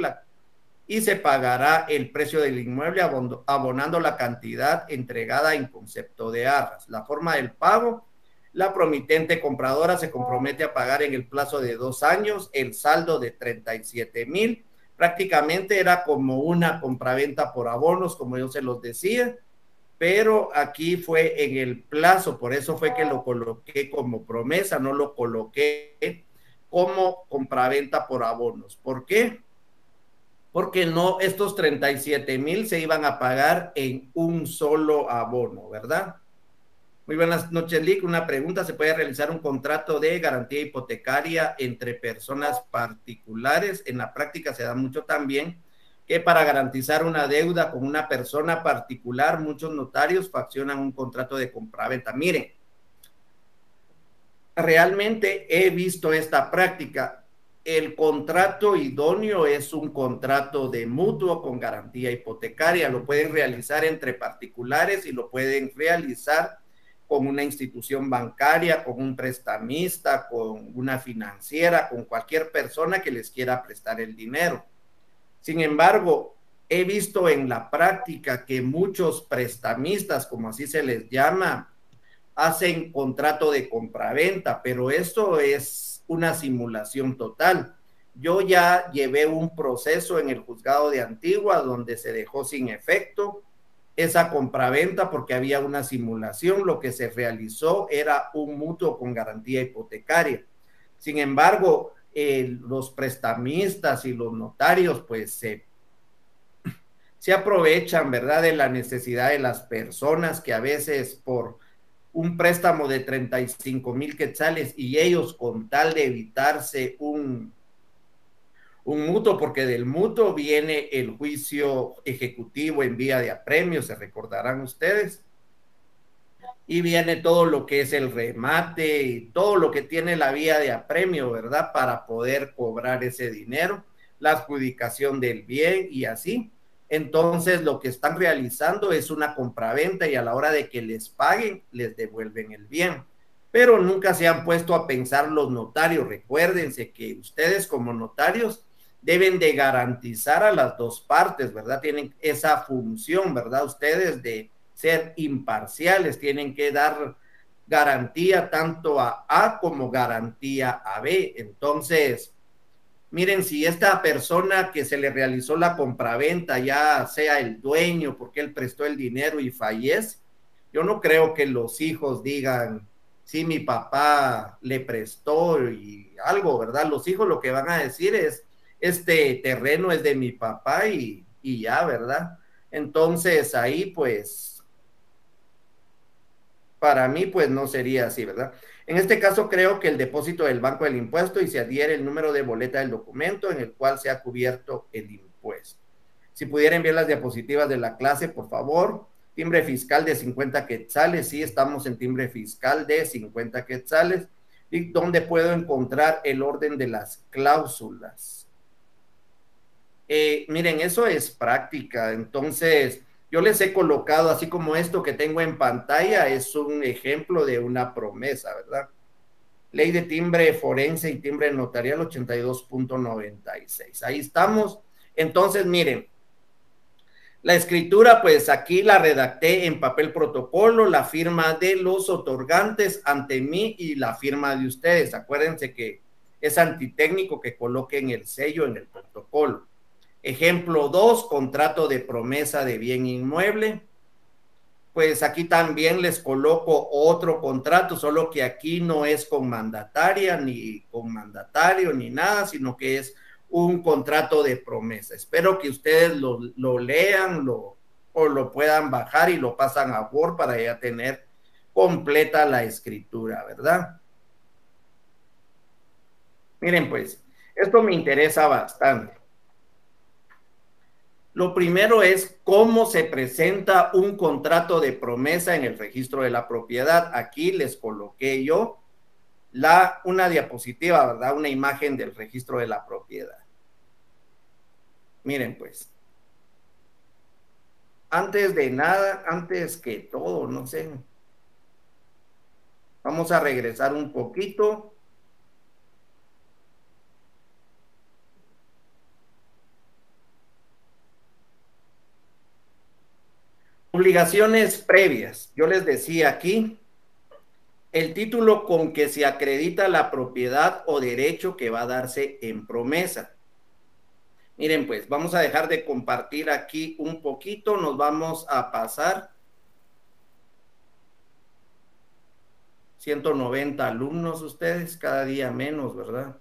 y se pagará el precio del inmueble abonando la cantidad entregada en concepto de arras. La forma del pago: la promitente compradora se compromete a pagar en el plazo de 2 años el saldo de 37,000. Prácticamente era como una compraventa por abonos, como yo se los decía, pero aquí fue en el plazo, por eso fue que lo coloqué como promesa, no lo coloqué como compraventa por abonos. ¿Por qué? Porque no, estos 37,000 se iban a pagar en un solo abono, ¿verdad? Muy buenas noches, Lick. Una pregunta: ¿se puede realizar un contrato de garantía hipotecaria entre personas particulares? En la práctica se da mucho también que para garantizar una deuda con una persona particular, muchos notarios faccionan un contrato de compraventa. Miren, realmente he visto esta práctica. El contrato idóneo es un contrato de mutuo con garantía hipotecaria. Lo pueden realizar entre particulares y lo pueden realizar con una institución bancaria, con un prestamista, con una financiera, con cualquier persona que les quiera prestar el dinero. Sin embargo, he visto en la práctica que muchos prestamistas, como así se les llama, hacen contrato de compraventa, pero esto es una simulación total. Yo ya llevé un proceso en el juzgado de Antigua donde se dejó sin efecto esa compraventa porque había una simulación. Lo que se realizó era un mutuo con garantía hipotecaria. Sin embargo, los prestamistas y los notarios pues se aprovechan, ¿verdad?, de la necesidad de las personas que a veces por un préstamo de 35,000 quetzales y ellos con tal de evitarse un mutuo, porque del mutuo viene el juicio ejecutivo en vía de apremio, se recordarán ustedes, y viene todo lo que es el remate y todo lo que tiene la vía de apremio, ¿verdad?, para poder cobrar ese dinero, la adjudicación del bien y así. Entonces lo que están realizando es una compraventa y a la hora de que les paguen, les devuelven el bien. Pero nunca se han puesto a pensar los notarios. Recuérdense que ustedes como notarios deben de garantizar a las dos partes, ¿verdad? Tienen esa función, ¿verdad? Ustedes de ser imparciales, tienen que dar garantía tanto a A como garantía a B. Entonces, miren, si esta persona que se le realizó la compraventa ya sea el dueño porque él prestó el dinero y fallece, yo no creo que los hijos digan, sí, mi papá le prestó y algo, ¿verdad? Los hijos lo que van a decir es, este terreno es de mi papá y ya, ¿verdad? Entonces ahí pues, para mí pues no sería así, ¿verdad? En este caso creo que el depósito del banco del impuesto y se adhiere el número de boleta del documento en el cual se ha cubierto el impuesto. Si pudiera enviar las diapositivas de la clase, por favor. Timbre fiscal de 50 quetzales, sí, estamos en timbre fiscal de 50 quetzales. ¿Y dónde puedo encontrar el orden de las cláusulas? Miren, eso es práctica. Entonces, Yo les he colocado, así como esto que tengo en pantalla, es un ejemplo de una promesa, ¿verdad? Ley de timbre forense y timbre notarial 82.96. Ahí estamos. Entonces, miren, la escritura, pues aquí la redacté en papel protocolo, la firma de los otorgantes ante mí y la firma de ustedes. Acuérdense que es antitécnico que coloquen el sello en el protocolo. Ejemplo 2, contrato de promesa de bien inmueble. Pues aquí también les coloco otro contrato, solo que aquí no es con mandataria, ni con mandatario, ni nada, sino que es un contrato de promesa. Espero que ustedes lo lean o lo puedan bajar y lo pasan a Word para ya tener completa la escritura, ¿verdad? Miren, pues, esto me interesa bastante. Lo primero es cómo se presenta un contrato de promesa en el registro de la propiedad. Aquí les coloqué yo una diapositiva, ¿verdad? Una imagen del registro de la propiedad. Miren, pues, antes de nada, antes que todo, no sé, vamos a regresar un poquito. Obligaciones previas. Yo les decía aquí, el título con que se acredita la propiedad o derecho que va a darse en promesa. Miren, pues vamos a dejar de compartir aquí un poquito, nos vamos a pasar 190 alumnos ustedes, cada día menos, ¿verdad?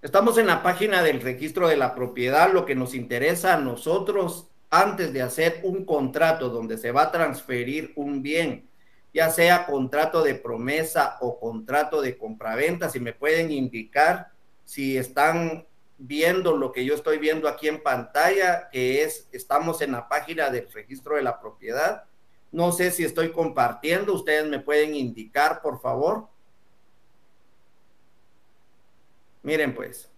Estamos en la página del registro de la propiedad. Lo que nos interesa a nosotros antes de hacer un contrato donde se va a transferir un bien, ya sea contrato de promesa o contrato de compraventa, si me pueden indicar si están viendo lo que yo estoy viendo aquí en pantalla, que es, estamos en la página del registro de la propiedad. No sé si estoy compartiendo, ustedes me pueden indicar, por favor. Miren, pues.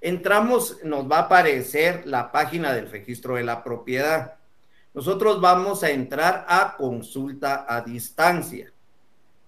Entramos, nos va a aparecer la página del registro de la propiedad. Nosotros vamos a entrar a consulta a distancia.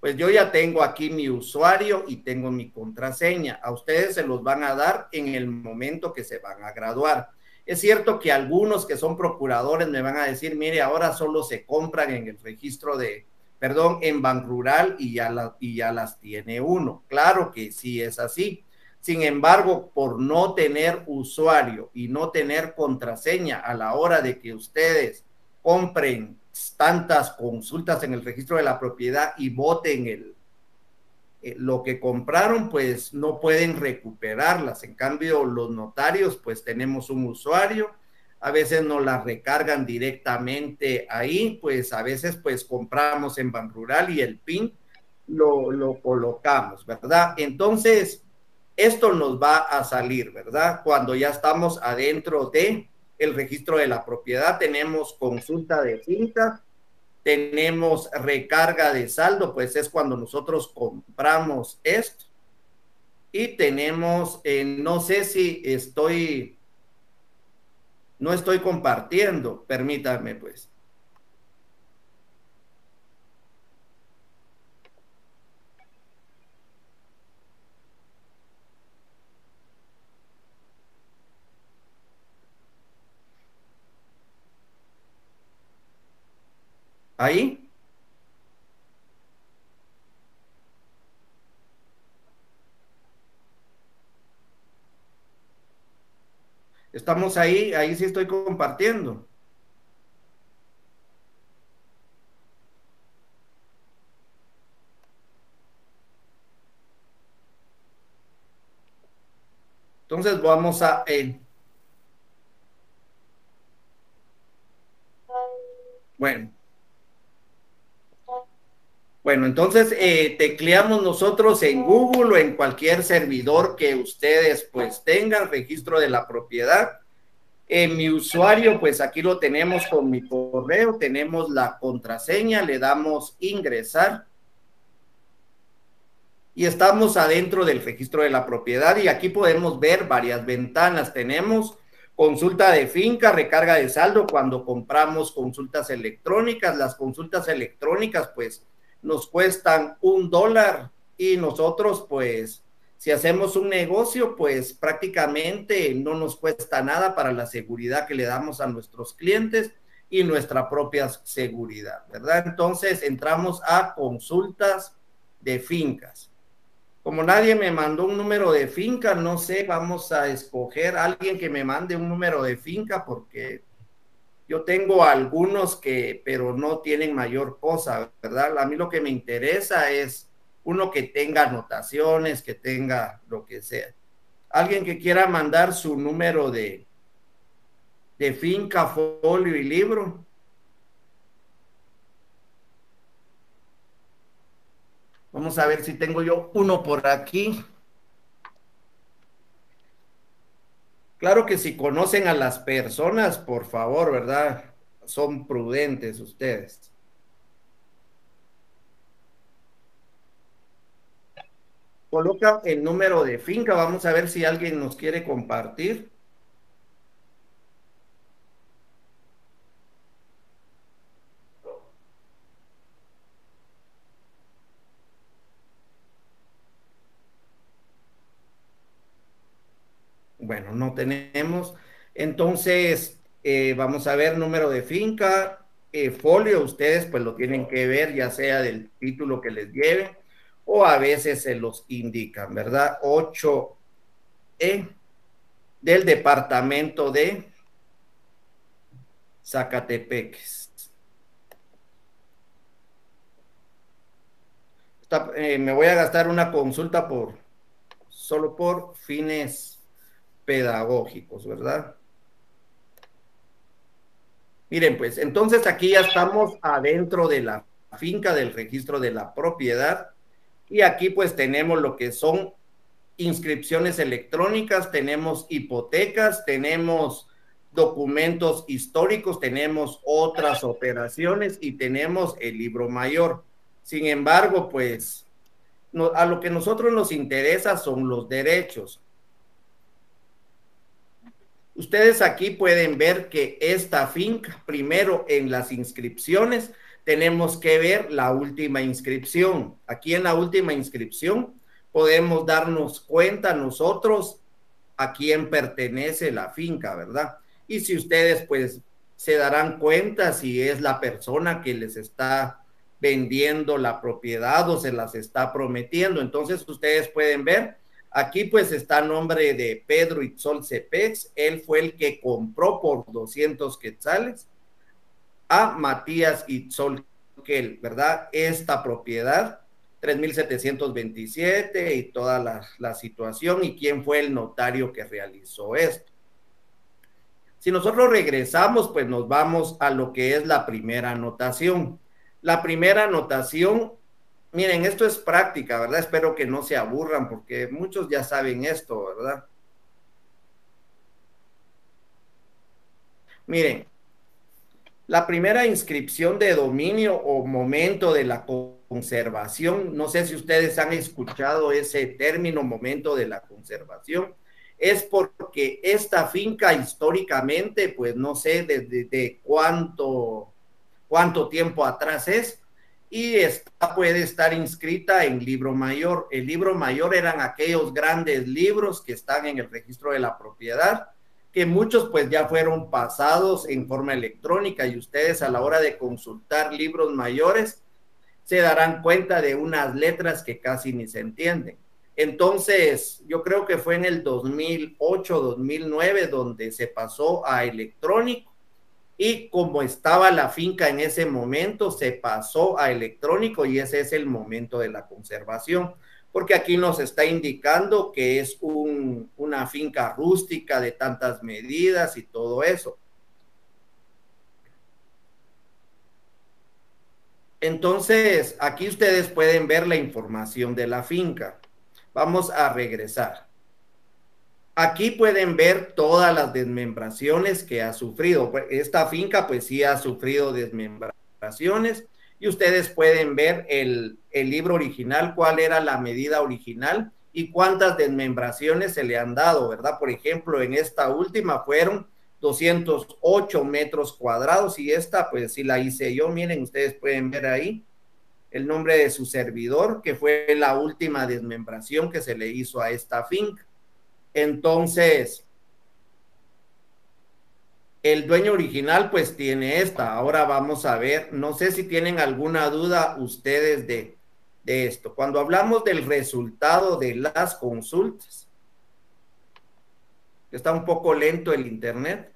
Pues yo ya tengo aquí mi usuario y tengo mi contraseña. A ustedes se los van a dar en el momento que se van a graduar. Es cierto que algunos que son procuradores me van a decir, mire, ahora solo se compran en el registro de, perdón, en Banrural y ya las tiene uno. Claro que sí es así. Sin embargo, por no tener usuario y no tener contraseña a la hora de que ustedes compren tantas consultas en el registro de la propiedad y voten lo que compraron, pues no pueden recuperarlas. En cambio, los notarios, pues tenemos un usuario, a veces nos las recargan directamente ahí, pues a veces pues compramos en Banrural y el PIN lo colocamos, ¿verdad? Entonces, esto nos va a salir, ¿verdad? Cuando ya estamos adentro de el registro de la propiedad, tenemos consulta de finca, tenemos recarga de saldo, pues es cuando nosotros compramos esto. Y tenemos, no sé si no estoy compartiendo, permítanme pues. Ahí. Estamos ahí, ahí sí estoy compartiendo. Entonces vamos a... bueno. Bueno, entonces tecleamos nosotros en Google o en cualquier servidor que ustedes pues tengan registro de la propiedad. En mi usuario, pues aquí lo tenemos con mi correo, tenemos la contraseña, le damos ingresar. y estamos adentro del registro de la propiedad y aquí podemos ver varias ventanas. Tenemos consulta de finca, recarga de saldo cuando compramos consultas electrónicas. Las consultas electrónicas pues nos cuestan $1 y nosotros pues si hacemos un negocio pues prácticamente no nos cuesta nada para la seguridad que le damos a nuestros clientes y nuestra propia seguridad, ¿verdad? Entonces entramos a consultas de fincas. Como nadie me mandó un número de finca, no sé, vamos a escoger a alguien que me mande un número de finca porque yo tengo algunos que, pero no tienen mayor cosa, ¿verdad? A mí lo que me interesa es uno que tenga anotaciones, que tenga lo que sea. Alguien que quiera mandar su número de finca, folio y libro. Vamos a ver si tengo yo uno por aquí. Claro que si conocen a las personas, por favor, ¿verdad? Son prudentes ustedes. Coloca el número de finca, vamos a ver si alguien nos quiere compartir. Bueno, no tenemos. Entonces, vamos a ver número de finca, folio, ustedes pues lo tienen que ver, ya sea del título que les lleve, o a veces se los indican, ¿verdad? 8E del departamento de Zacatepeques. Me voy a gastar una consulta solo por fines pedagógicos, ¿verdad? Miren, pues entonces aquí ya estamos adentro de la finca del registro de la propiedad y aquí pues tenemos lo que son inscripciones electrónicas, tenemos hipotecas, tenemos documentos históricos, tenemos otras operaciones y tenemos el libro mayor. Sin embargo, pues a lo que nosotros nos interesa son los derechos. Ustedes aquí pueden ver que esta finca, primero en las inscripciones, tenemos que ver la última inscripción. Aquí en la última inscripción podemos darnos cuenta nosotros a quién pertenece la finca, ¿verdad? Y si ustedes pues se darán cuenta si es la persona que les está vendiendo la propiedad o se las está prometiendo. Entonces ustedes pueden ver, aquí pues está el nombre de Pedro Itzol Cepex, él fue el que compró por 200 quetzales a Matías Itzol, ¿verdad? Esta propiedad 3,727 y toda la situación y quién fue el notario que realizó esto. Si nosotros regresamos, pues nos vamos a lo que es la primera anotación. La primera anotación, miren, esto es práctica, ¿verdad? Espero que no se aburran porque muchos ya saben esto, ¿verdad? Miren, la primera inscripción de dominio o momento de la conservación, no sé si ustedes han escuchado ese término, momento de la conservación, es porque esta finca históricamente, pues no sé desde cuánto tiempo atrás es, y esta puede estar inscrita en libro mayor. El libro mayor eran aquellos grandes libros que están en el registro de la propiedad, que muchos pues ya fueron pasados en forma electrónica y ustedes a la hora de consultar libros mayores se darán cuenta de unas letras que casi ni se entienden. Entonces, yo creo que fue en el 2008, 2009 donde se pasó a electrónico y como estaba la finca en ese momento, se pasó a electrónico y ese es el momento de la conservación, porque aquí nos está indicando que es una finca rústica de tantas medidas y todo eso. Entonces, aquí ustedes pueden ver la información de la finca. Vamos a regresar. Aquí pueden ver todas las desmembraciones que ha sufrido. Esta finca pues sí ha sufrido desmembraciones. y ustedes pueden ver el libro original, cuál era la medida original y cuántas desmembraciones se le han dado, ¿verdad? Por ejemplo, en esta última fueron 208 metros cuadrados y esta, pues sí la hice yo, miren, ustedes pueden ver ahí el nombre de su servidor, que fue la última desmembración que se le hizo a esta finca. Entonces, el dueño original pues tiene esta. Ahora vamos a ver, no sé si tienen alguna duda ustedes de esto. Cuando hablamos del resultado de las consultas, está un poco lento el internet,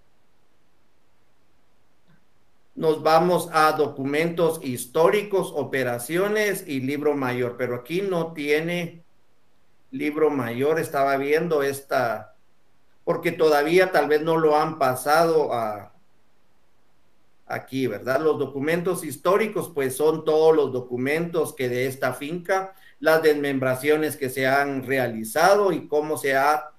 nos vamos a documentos históricos, operaciones y libro mayor, pero aquí no tiene libro mayor, estaba viendo esta, porque todavía tal vez no lo han pasado aquí, ¿verdad? Los documentos históricos, pues son todos los documentos que de esta finca, las desmembraciones que se han realizado y cómo se ha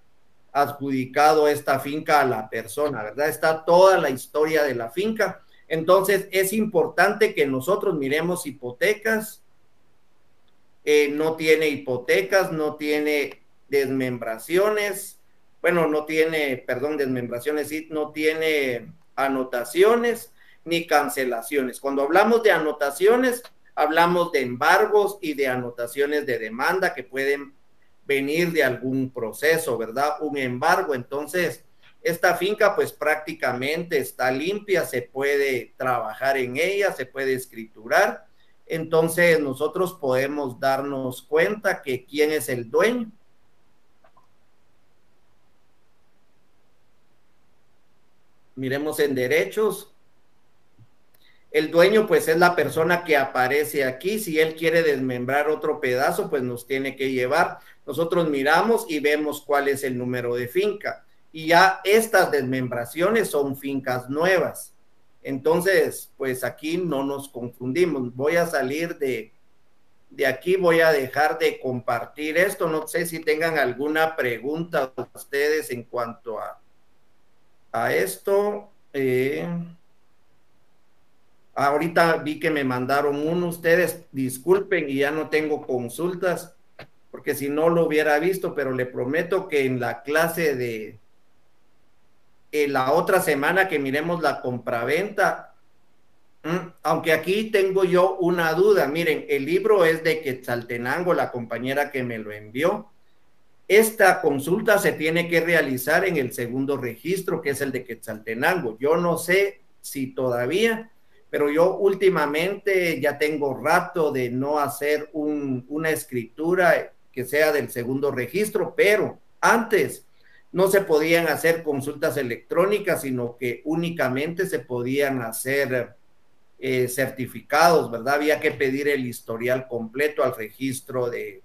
adjudicado esta finca a la persona, ¿verdad? Está toda la historia de la finca. Entonces, es importante que nosotros miremos hipotecas, no tiene hipotecas, no tiene desmembraciones, bueno, no tiene, perdón, desmembraciones, sí, no tiene anotaciones ni cancelaciones. Cuando hablamos de anotaciones, hablamos de embargos y de anotaciones de demanda que pueden venir de algún proceso, ¿verdad? Un embargo. Entonces, esta finca pues prácticamente está limpia, se puede trabajar en ella, se puede escriturar. Entonces nosotros podemos darnos cuenta que quién es el dueño. Miremos en derechos. El dueño pues es la persona que aparece aquí. Si él quiere desmembrar otro pedazo, pues nos tiene que llevar. Nosotros miramos y vemos cuál es el número de finca. Y ya estas desmembraciones son fincas nuevas. Entonces, pues aquí no nos confundimos. Voy a salir de aquí, voy a dejar de compartir esto. No sé si tengan alguna pregunta ustedes en cuanto a esto. Ahorita vi que me mandaron uno, ustedes disculpen y ya no tengo consultas, porque si no lo hubiera visto, pero le prometo que en la clase de la otra semana que miremos la compraventa, aunque aquí tengo yo una duda, miren, el libro es de Quetzaltenango, la compañera que me lo envió. Esta consulta se tiene que realizar en el segundo registro, que es el de Quetzaltenango. Yo no sé si todavía, pero yo últimamente ya tengo rato de no hacer una escritura que sea del segundo registro, pero antes no se podían hacer consultas electrónicas, sino que únicamente se podían hacer certificados, ¿verdad? Había que pedir el historial completo al registro de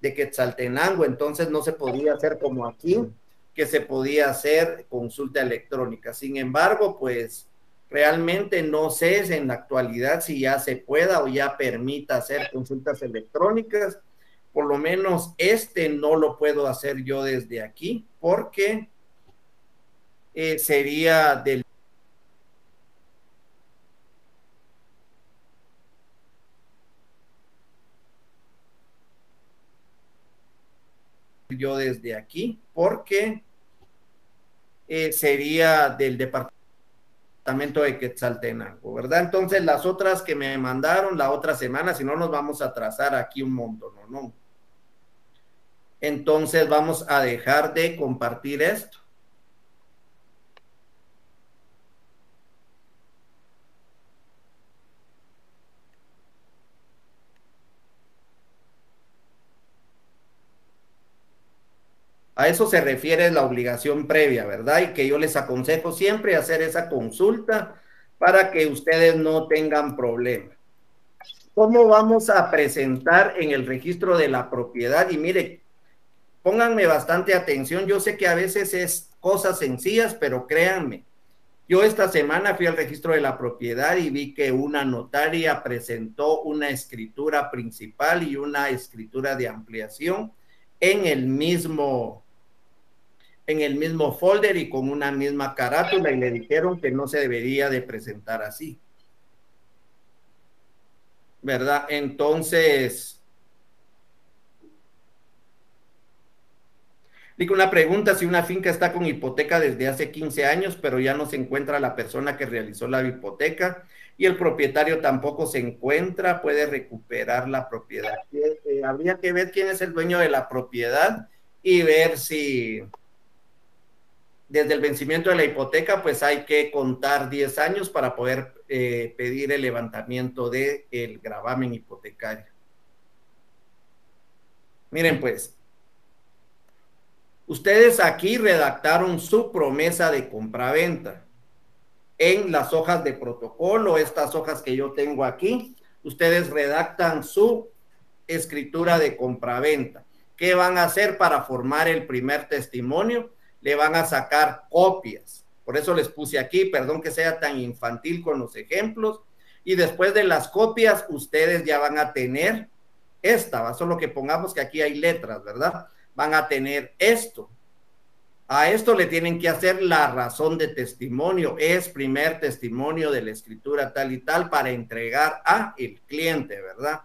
Quetzaltenango, entonces no se podía hacer como aquí, que se podía hacer consulta electrónica. Sin embargo, pues realmente no sé en la actualidad si ya se pueda o ya permita hacer consultas electrónicas. Por lo menos este no lo puedo hacer yo desde aquí, porque sería del yo desde aquí, porque sería del departamento de Quetzaltenango, ¿verdad? Entonces las otras que me mandaron la otra semana, si no nos vamos a atrasar aquí un montón, ¿no? Entonces vamos a dejar de compartir esto. A eso se refiere la obligación previa, ¿verdad? Y que yo les aconsejo siempre hacer esa consulta para que ustedes no tengan problema. ¿Cómo vamos a presentar en el registro de la propiedad? Y mire, pónganme bastante atención. Yo sé que a veces es cosas sencillas, pero créanme, yo esta semana fui al registro de la propiedad y vi que una notaria presentó una escritura principal y una escritura de ampliación en el mismo folder y con una misma carátula, y le dijeron que no se debería de presentar así. ¿verdad? Entonces, digo una pregunta, si una finca está con hipoteca desde hace 15 años, pero ya no se encuentra la persona que realizó la hipoteca y el propietario tampoco se encuentra, puede recuperar la propiedad. Habría que ver quién es el dueño de la propiedad y ver si desde el vencimiento de la hipoteca, pues hay que contar 10 años para poder pedir el levantamiento del gravamen hipotecario. Miren, pues, ustedes aquí redactaron su promesa de compraventa en las hojas de protocolo, estas hojas que yo tengo aquí. Ustedes redactan su escritura de compraventa. ¿Qué van a hacer para formar el primer testimonio? Le van a sacar copias. Por eso les puse aquí, perdón que sea tan infantil con los ejemplos. Y después de las copias, ustedes ya van a tener esta, solo que pongamos que aquí hay letras, ¿verdad? Van a tener esto. A esto le tienen que hacer la razón de testimonio. Es primer testimonio de la escritura tal y tal para entregar a el cliente, ¿verdad?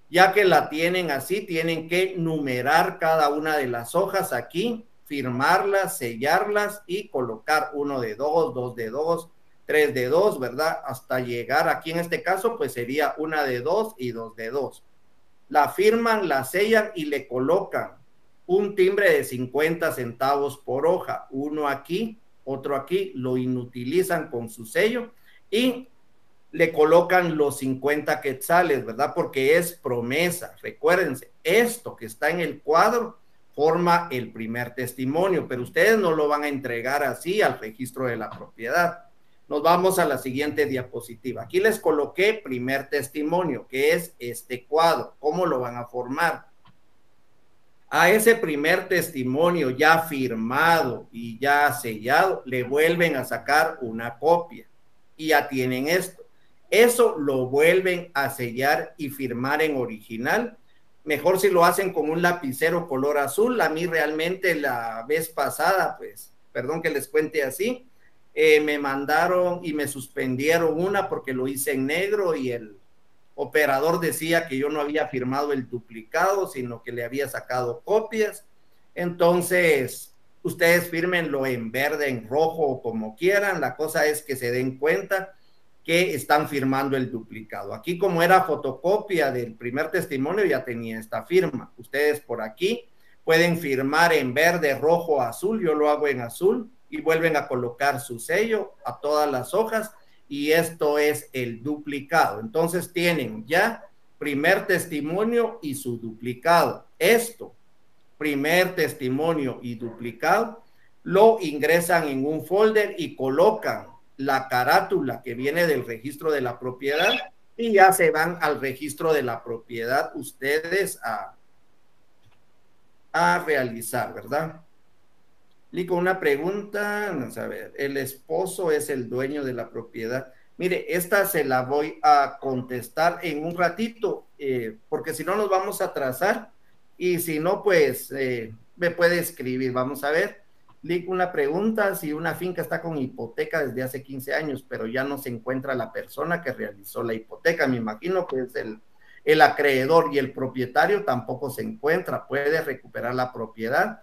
Ya que la tienen así, tienen que numerar cada una de las hojas aquí, firmarlas, sellarlas y colocar uno de dos de dos, tres de dos, ¿verdad? Hasta llegar aquí en este caso, pues sería una de dos y dos de dos. La firman, la sellan y le colocan un timbre de 50 centavos por hoja, uno aquí, otro aquí, lo inutilizan con su sello y le colocan los 50 quetzales, ¿verdad? Porque es promesa. Recuérdense, esto que está en el cuadro forma el primer testimonio, pero ustedes no lo van a entregar así al registro de la propiedad. Nos vamos a la siguiente diapositiva. Aquí les coloqué primer testimonio, que es este cuadro. ¿Cómo lo van a formar? A ese primer testimonio ya firmado y ya sellado, le vuelven a sacar una copia y ya tienen esto. Eso lo vuelven a sellar y firmar en original. Mejor si lo hacen con un lapicero color azul. A mí realmente la vez pasada, pues, perdón que les cuente así, me mandaron y me suspendieron una porque lo hice en negro y el operador decía que yo no había firmado el duplicado, sino que le había sacado copias. Entonces, ustedes fírmenlo en verde, en rojo o como quieran. La cosa es que se den cuenta que están firmando el duplicado. Aquí, como era fotocopia del primer testimonio, ya tenía esta firma. Ustedes por aquí pueden firmar en verde, rojo, azul. Yo lo hago en azul y vuelven a colocar su sello a todas las hojas y esto es el duplicado. Entonces tienen ya primer testimonio y su duplicado. Esto, primer testimonio y duplicado, lo ingresan en un folder y colocan la carátula que viene del registro de la propiedad y ya se van al registro de la propiedad ustedes a realizar, ¿verdad? Y con una pregunta, vamos a ver, el esposo es el dueño de la propiedad. Mire, esta se la voy a contestar en un ratito, porque si no nos vamos a atrasar y si no, pues me puede escribir. Vamos a ver. Lick, una pregunta, si una finca está con hipoteca desde hace 15 años, pero ya no se encuentra la persona que realizó la hipoteca, me imagino que es el acreedor y el propietario tampoco se encuentra, puede recuperar la propiedad.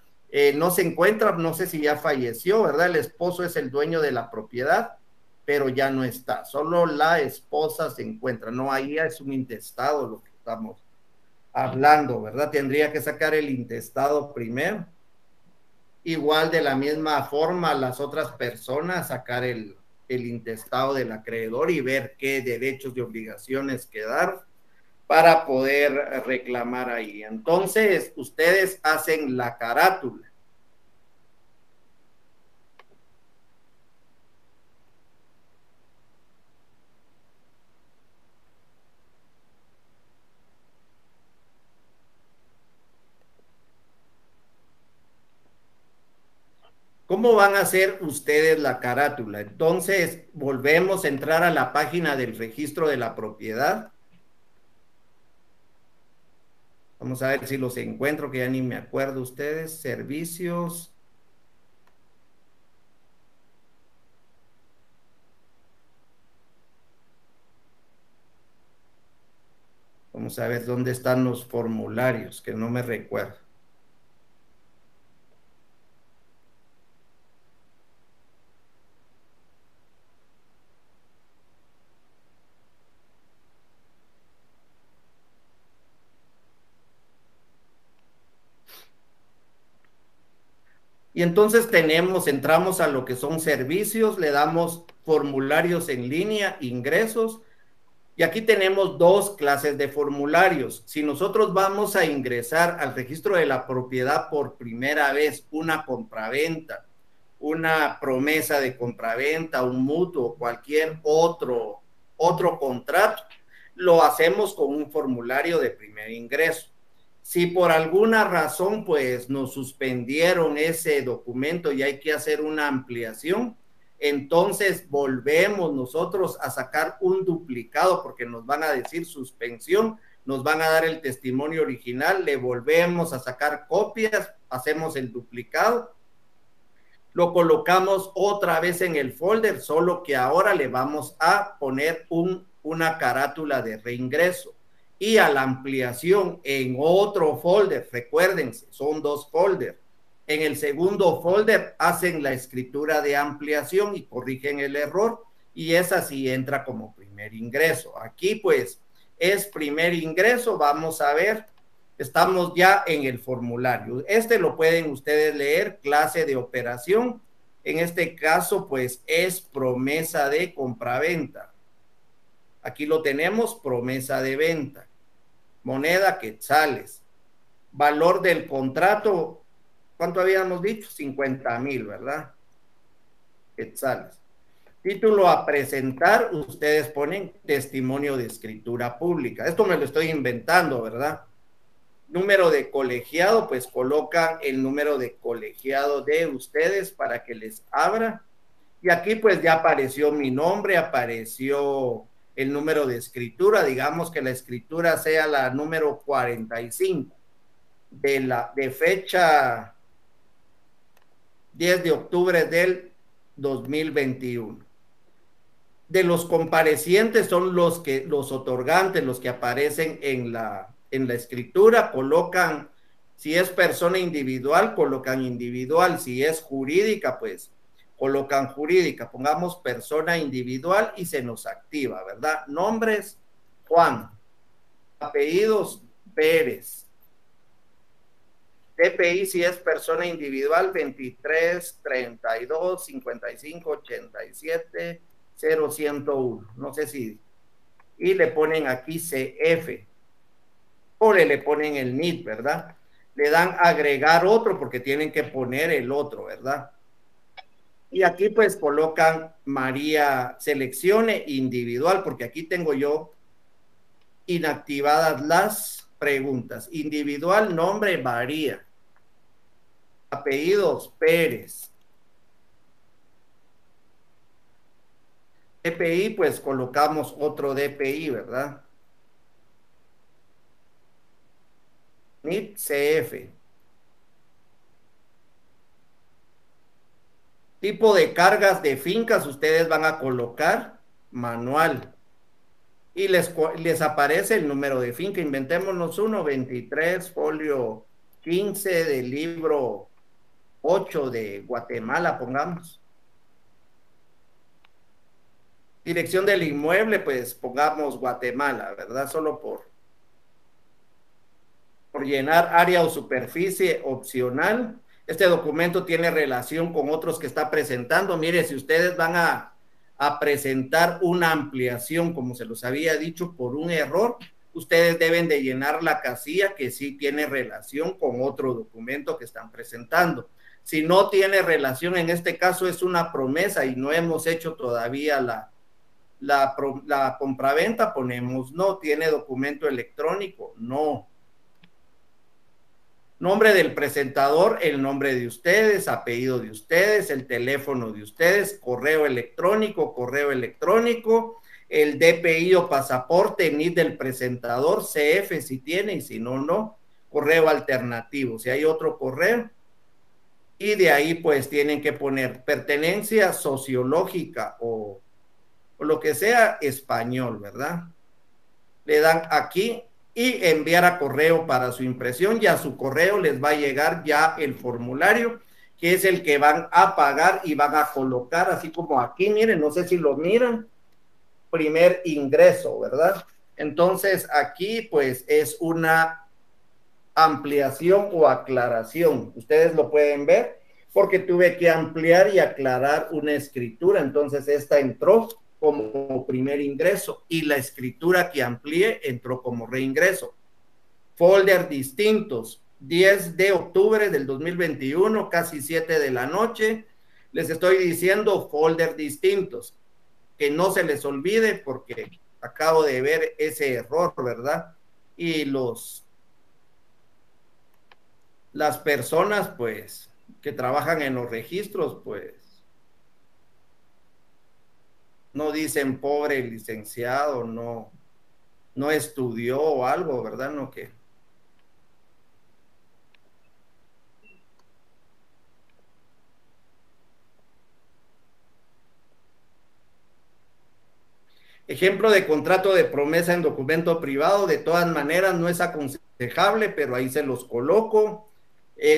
No se encuentra, no sé si ya falleció, ¿verdad? El esposo es el dueño de la propiedad, pero ya no está. Solo la esposa se encuentra. No, ahí es un intestado lo que estamos hablando, ¿verdad? Tendría que sacar el intestado primero. Igual de la misma forma, las otras personas sacar el intestado del acreedor y ver qué derechos y obligaciones quedaron para poder reclamar ahí. Entonces, ustedes hacen la carátula. ¿Cómo van a hacer ustedes la carátula? Entonces, volvemos a entrar a la página del registro de la propiedad. Vamos a ver si los encuentro, que ya ni me acuerdo ustedes. Servicios. Vamos a ver dónde están los formularios, que no me recuerdo. Y entonces entramos a lo que son servicios, le damos formularios en línea, ingresos, y aquí tenemos dos clases de formularios. Si nosotros vamos a ingresar al registro de la propiedad por primera vez, una compraventa, una promesa de compraventa, un mutuo, cualquier otro contrato, lo hacemos con un formulario de primer ingreso. Si por alguna razón pues nos suspendieron ese documento y hay que hacer una ampliación, entonces volvemos nosotros a sacar un duplicado porque nos van a decir suspensión, nos van a dar el testimonio original, le volvemos a sacar copias, hacemos el duplicado, lo colocamos otra vez en el folder, solo que ahora le vamos a poner una carátula de reingreso. Y a la ampliación en otro folder, recuérdense, son dos folders. En el segundo folder hacen la escritura de ampliación y corrigen el error, y esa sí entra como primer ingreso. Aquí pues es primer ingreso, vamos a ver, estamos ya en el formulario. Este lo pueden ustedes leer, clase de operación. En este caso pues es promesa de compraventa. Aquí lo tenemos, promesa de venta. Moneda quetzales. Valor del contrato, ¿cuánto habíamos dicho? 50,000, ¿verdad? Quetzales. Título a presentar, ustedes ponen testimonio de escritura pública. Esto me lo estoy inventando, ¿verdad? Número de colegiado, pues colocan el número de colegiado de ustedes para que les abra. Y aquí pues ya apareció mi nombre, apareció el número de escritura, digamos que la escritura sea la número 45 de fecha 10 de octubre del 2021. De los comparecientes son los otorgantes, los que aparecen en la escritura, colocan, si es persona individual, colocan individual, si es jurídica, pues colocan jurídica, pongamos persona individual y se nos activa, ¿verdad? Nombres, Juan, apellidos, Pérez. DPI si es persona individual, 23 32 55 87 0101. No sé si. Y le ponen aquí CF. O le ponen el NID, ¿verdad? Le dan agregar otro porque tienen que poner el otro, ¿verdad? Y aquí pues colocan María, seleccione individual, porque aquí tengo yo inactivadas las preguntas. Individual, nombre, María. Apellidos, Pérez. DPI, pues colocamos otro DPI, ¿verdad? NIT, CF. Tipo de cargas de fincas, ustedes van a colocar manual. Y les aparece el número de finca. Inventémonos uno, 23, folio 15 del libro 8 de Guatemala, pongamos. Dirección del inmueble, pues pongamos Guatemala, ¿verdad? Solo por llenar área o superficie opcional. Este documento tiene relación con otros que está presentando. Mire, si ustedes van a presentar una ampliación, como se los había dicho, por un error, ustedes deben de llenar la casilla que sí tiene relación con otro documento que están presentando. Si no tiene relación, en este caso es una promesa y no hemos hecho todavía la compraventa, ponemos no. ¿Tiene documento electrónico? No. Nombre del presentador, el nombre de ustedes, apellido de ustedes, el teléfono de ustedes, correo electrónico, el DPI o pasaporte, NID del presentador, CF si tiene y si no, no, correo alternativo, si hay otro correo. Y de ahí pues tienen que poner pertenencia sociológica o lo que sea español, ¿verdad? Le dan aquí y enviar a correo para su impresión, y a su correo les va a llegar ya el formulario, que es el que van a pagar y van a colocar, así como aquí, miren, no sé si lo miran, primer ingreso, ¿verdad? Entonces aquí pues es una ampliación o aclaración, ustedes lo pueden ver, porque tuve que ampliar y aclarar una escritura, entonces esta entró como primer ingreso y la escritura que amplié entró como reingreso. Folder distintos, 10 de octubre del 2021, casi 7 de la noche, les estoy diciendo folder distintos, que no se les olvide porque acabo de ver ese error, ¿verdad? Y las personas, pues, que trabajan en los registros, pues, no dicen pobre licenciado, no estudió o algo, ¿verdad? No que. Ejemplo de contrato de promesa en documento privado, de todas maneras no es aconsejable, pero ahí se los coloco.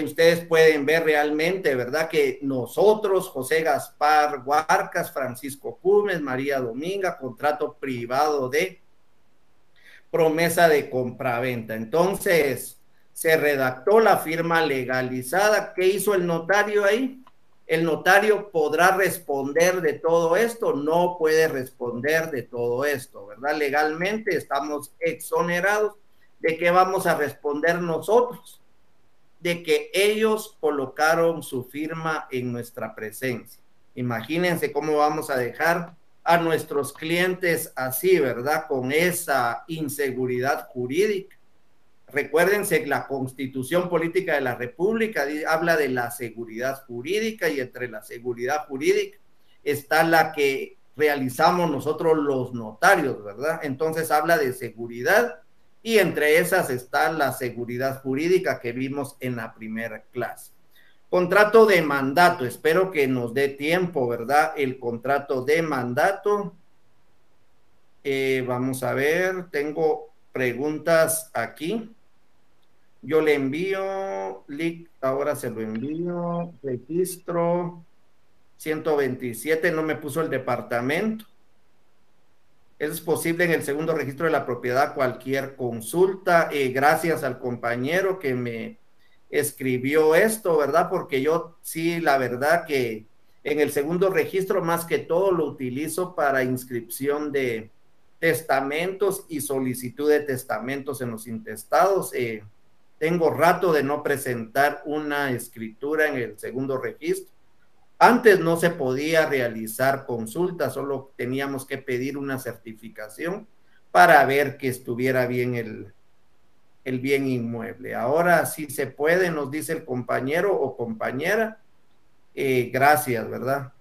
Ustedes pueden ver realmente, ¿verdad? Que nosotros, José Gaspar Huarcas, Francisco Cumes, María Dominga, contrato privado de promesa de compraventa. Entonces, se redactó la firma legalizada. ¿Qué hizo el notario ahí? El notario podrá responder de todo esto, no puede responder de todo esto, ¿verdad? Legalmente estamos exonerados. ¿De qué vamos a responder nosotros? De que ellos colocaron su firma en nuestra presencia. Imagínense cómo vamos a dejar a nuestros clientes así, ¿verdad? Con esa inseguridad jurídica. Recuérdense, la Constitución Política de la República habla de la seguridad jurídica, y entre la seguridad jurídica está la que realizamos nosotros los notarios, ¿verdad? Entonces habla de seguridad, y entre esas está la seguridad jurídica que vimos en la primera clase. Contrato de mandato, espero que nos dé tiempo, ¿verdad? El contrato de mandato. Vamos a ver, tengo preguntas aquí. Yo le envío, link, ahora se lo envío, registro 127, no me puso el departamento. Es posible en el segundo registro de la propiedad cualquier consulta. Gracias al compañero que me escribió esto, ¿verdad? Porque yo sí, la verdad que en el segundo registro más que todo lo utilizo para inscripción de testamentos y solicitud de testamentos en los intestados. Tengo rato de no presentar una escritura en el segundo registro. Antes no se podía realizar consultas, solo teníamos que pedir una certificación para ver que estuviera bien el bien inmueble. Ahora sí se puede, nos dice el compañero o compañera. Gracias, ¿verdad?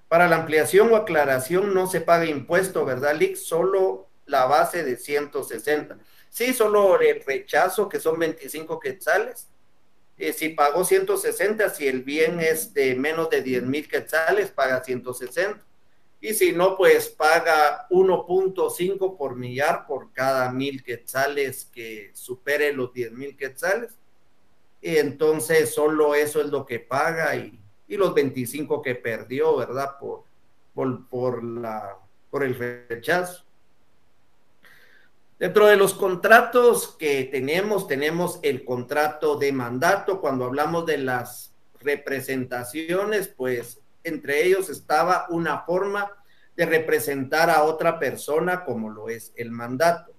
Para la ampliación o aclaración no se paga impuesto, ¿verdad, Lick? Solo la base de 160. Sí, solo el rechazo, que son 25 quetzales. Si pagó 160, si el bien es de menos de 10,000 quetzales, paga 160. Y si no, pues paga 1.5 por millar por cada 1,000 quetzales que supere los 10,000 quetzales. Y entonces solo eso es lo que paga, y los 25 que perdió, ¿verdad? Por el rechazo. Dentro de los contratos que tenemos el contrato de mandato. Cuando hablamos de las representaciones, pues entre ellos estaba una forma de representar a otra persona, como lo es el mandato.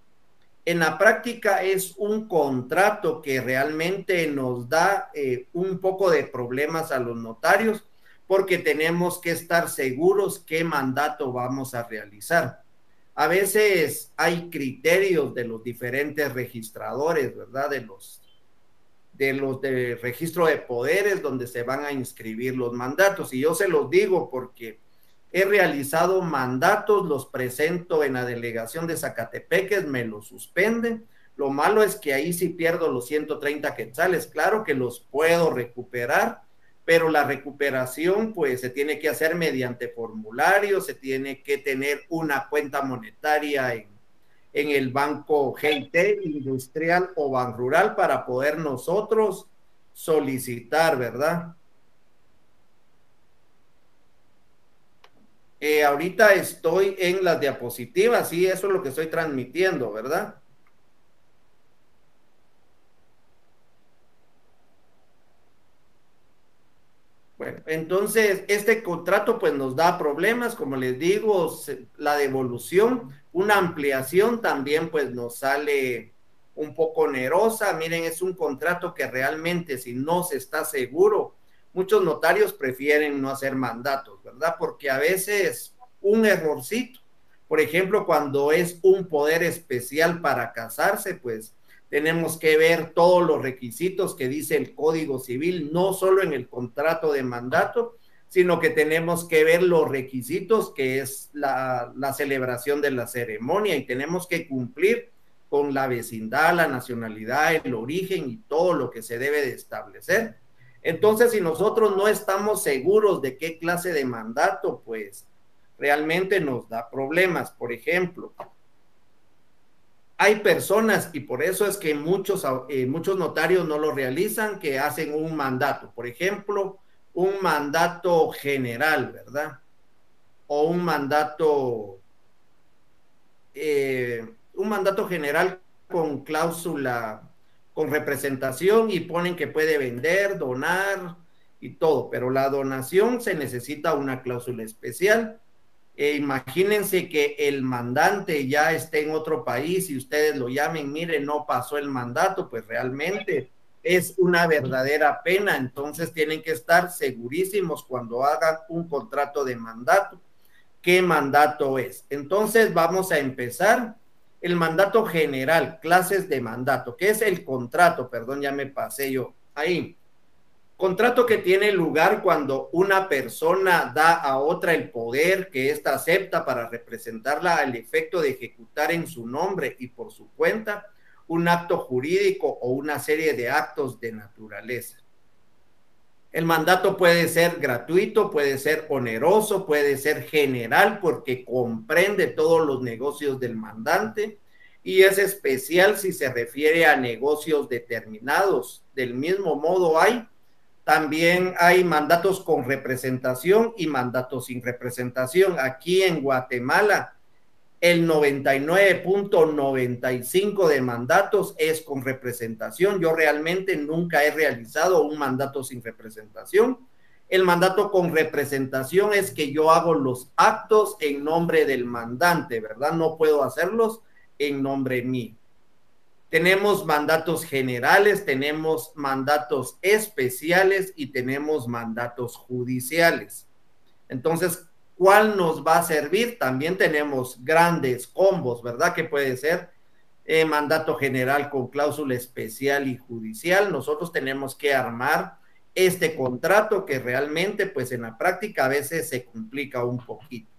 En la práctica es un contrato que realmente nos da un poco de problemas a los notarios, porque tenemos que estar seguros qué mandato vamos a realizar. A veces hay criterios de los diferentes registradores, ¿verdad? De registro de poderes, donde se van a inscribir los mandatos. Y yo se los digo porque he realizado mandatos, los presento en la delegación de Zacatepeques, me los suspenden, Lo malo es que ahí sí pierdo los 130 quetzales. Claro que los puedo recuperar, pero la recuperación pues se tiene que hacer mediante formulario, se tiene que tener una cuenta monetaria en el banco GIT, Industrial o Banrural para poder nosotros solicitar, ¿verdad? Ahorita estoy en las diapositivas, sí, eso es lo que estoy transmitiendo, ¿verdad? Bueno, entonces este contrato pues nos da problemas, como les digo, la devolución, una ampliación también pues nos sale un poco onerosa. Miren, es un contrato que realmente si no se está seguro, muchos notarios prefieren no hacer mandatos, ¿verdad? Porque a veces un errorcito, por ejemplo, cuando es un poder especial para casarse, pues tenemos que ver todos los requisitos que dice el Código Civil, no solo en el contrato de mandato, sino que tenemos que ver los requisitos que es la celebración de la ceremonia y tenemos que cumplir con la vecindad, la nacionalidad, el origen y todo lo que se debe de establecer. Entonces, si nosotros no estamos seguros de qué clase de mandato, pues realmente nos da problemas. Por ejemplo, hay personas, y por eso es que muchos notarios no lo realizan, que hacen un mandato, por ejemplo, un mandato general, ¿verdad? O un mandato general con cláusula, con representación y ponen que puede vender, donar y todo, pero la donación se necesita una cláusula especial. Imagínense que el mandante ya esté en otro país y ustedes lo llamen, mire, no pasó el mandato, pues realmente es una verdadera pena. Entonces tienen que estar segurísimos cuando hagan un contrato de mandato. ¿Qué mandato es? Entonces vamos a empezar. El mandato general, clases de mandato, ¿qué es el contrato? Perdón, ya me pasé yo ahí. Contrato que tiene lugar cuando una persona da a otra el poder que ésta acepta para representarla al efecto de ejecutar en su nombre y por su cuenta un acto jurídico o una serie de actos de naturaleza. El mandato puede ser gratuito, puede ser oneroso, puede ser general porque comprende todos los negocios del mandante y es especial si se refiere a negocios determinados. Del mismo modo también hay mandatos con representación y mandatos sin representación. Aquí en Guatemala, el 99.95 de mandatos es con representación. Yo realmente nunca he realizado un mandato sin representación. El mandato con representación es que yo hago los actos en nombre del mandante, ¿verdad? No puedo hacerlos en nombre mío. Tenemos mandatos generales, tenemos mandatos especiales y tenemos mandatos judiciales. Entonces, ¿cuál nos va a servir? También tenemos grandes combos, ¿verdad? Que puede ser mandato general con cláusula especial y judicial. Nosotros tenemos que armar este contrato que realmente, pues en la práctica a veces se complica un poquito.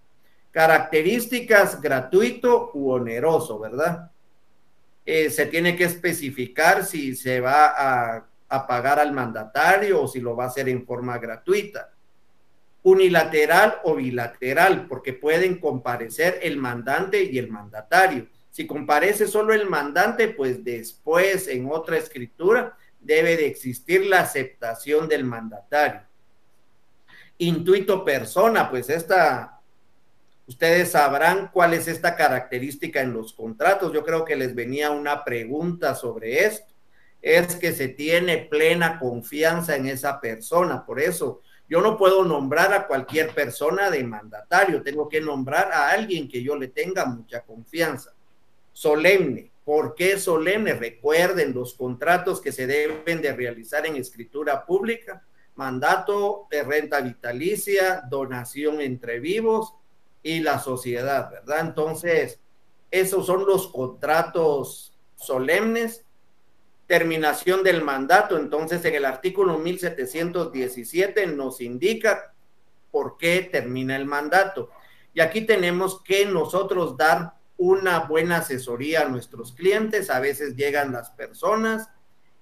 Características: gratuito u oneroso, ¿verdad? Se tiene que especificar si se va a pagar al mandatario o si lo va a hacer en forma gratuita. Unilateral o bilateral, porque pueden comparecer el mandante y el mandatario. Si comparece solo el mandante, pues después en otra escritura debe de existir la aceptación del mandatario. Intuito persona, pues ustedes sabrán cuál es esta característica en los contratos. Yo creo que les venía una pregunta sobre esto. Es que se tiene plena confianza en esa persona. Por eso yo no puedo nombrar a cualquier persona de mandatario. Tengo que nombrar a alguien que yo le tenga mucha confianza. Solemne. ¿Por qué solemne? Recuerden los contratos que se deben de realizar en escritura pública: mandato de renta vitalicia, donación entre vivos y la sociedad, ¿verdad? Entonces, esos son los contratos solemnes. Terminación del mandato. Entonces, en el artículo 1717 nos indica por qué termina el mandato. Y aquí tenemos que nosotros dar una buena asesoría a nuestros clientes. A veces llegan las personas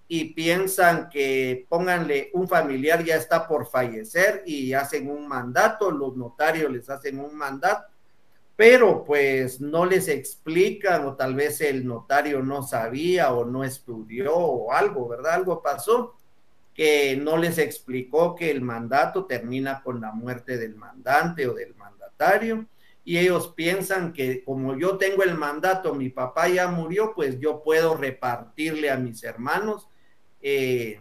y piensan que, pónganle, un familiar ya está por fallecer y hacen un mandato, los notarios les hacen un mandato, pero pues no les explican, o tal vez el notario no sabía o no estudió o algo, ¿verdad? Algo pasó que no les explicó que el mandato termina con la muerte del mandante o del mandatario, y ellos piensan que como yo tengo el mandato, mi papá ya murió, pues yo puedo repartirle a mis hermanos eh,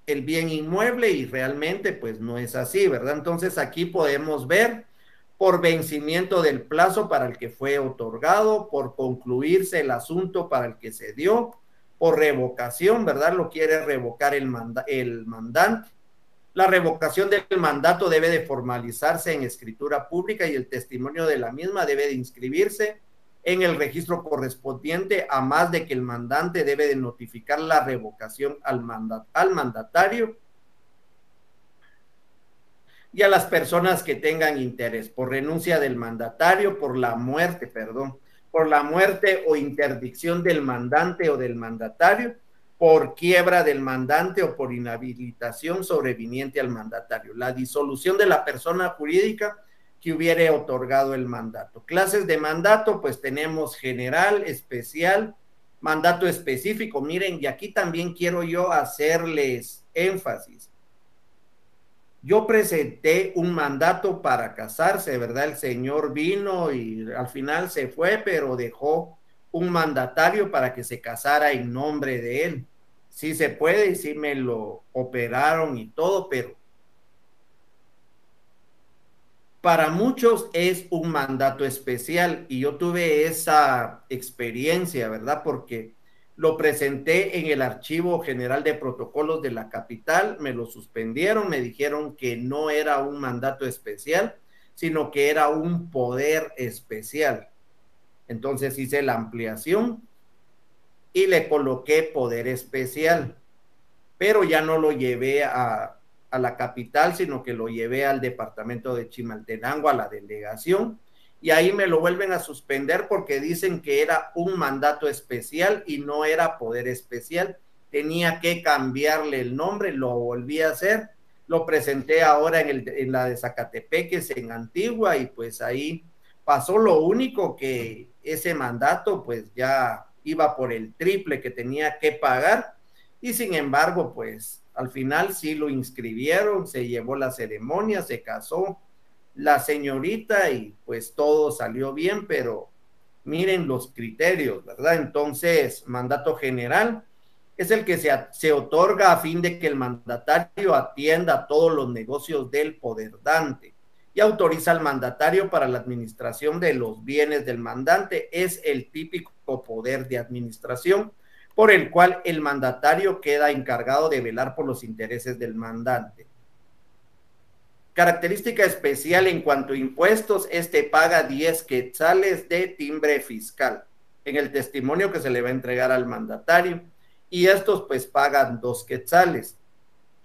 el bien inmueble, y realmente pues no es así, ¿verdad? Entonces aquí podemos ver por vencimiento del plazo para el que fue otorgado, por concluirse el asunto para el que se dio, por revocación, ¿verdad? Lo quiere revocar el mandante. La revocación del mandato debe de formalizarse en escritura pública y el testimonio de la misma debe de inscribirse en el registro correspondiente, a más de que el mandante debe de notificar la revocación al mandatario y a las personas que tengan interés, por renuncia del mandatario, por la muerte, por la muerte o interdicción del mandante o del mandatario, por quiebra del mandante o por inhabilitación sobreviniente al mandatario, la disolución de la persona jurídica que hubiere otorgado el mandato. Clases de mandato, pues tenemos general, especial, mandato específico. Miren, y aquí también quiero yo hacerles énfasis. Yo presenté un mandato para casarse, ¿verdad? El señor vino y al final se fue, pero dejó un mandatario para que se casara en nombre de él. Sí se puede y sí me lo operaron y todo, pero para muchos es un mandato especial, y yo tuve esa experiencia, ¿verdad? Porque lo presenté en el Archivo General de Protocolos de la capital, me lo suspendieron, me dijeron que no era un mandato especial, sino que era un poder especial. Entonces hice la ampliación y le coloqué poder especial, pero ya no lo llevé a la capital, sino que lo llevé al departamento de Chimaltenango, a la delegación, y ahí me lo vuelven a suspender porque dicen que era un mandato especial y no era poder especial. Tenía que cambiarle el nombre, lo volví a hacer, lo presenté ahora en la de Zacatepeques, en Antigua, y pues ahí pasó lo único, que ese mandato pues ya iba por el triple que tenía que pagar, y sin embargo pues al final sí lo inscribieron, se llevó la ceremonia, se casó la señorita y pues todo salió bien, pero miren los criterios, ¿verdad? Entonces, mandato general es el que se otorga a fin de que el mandatario atienda todos los negocios del poder dante y autoriza al mandatario para la administración de los bienes del mandante. Es el típico poder de administración por el cual el mandatario queda encargado de velar por los intereses del mandante. Característica especial en cuanto a impuestos, este paga 10 quetzales de timbre fiscal en el testimonio que se le va a entregar al mandatario, y estos pues pagan 2 quetzales.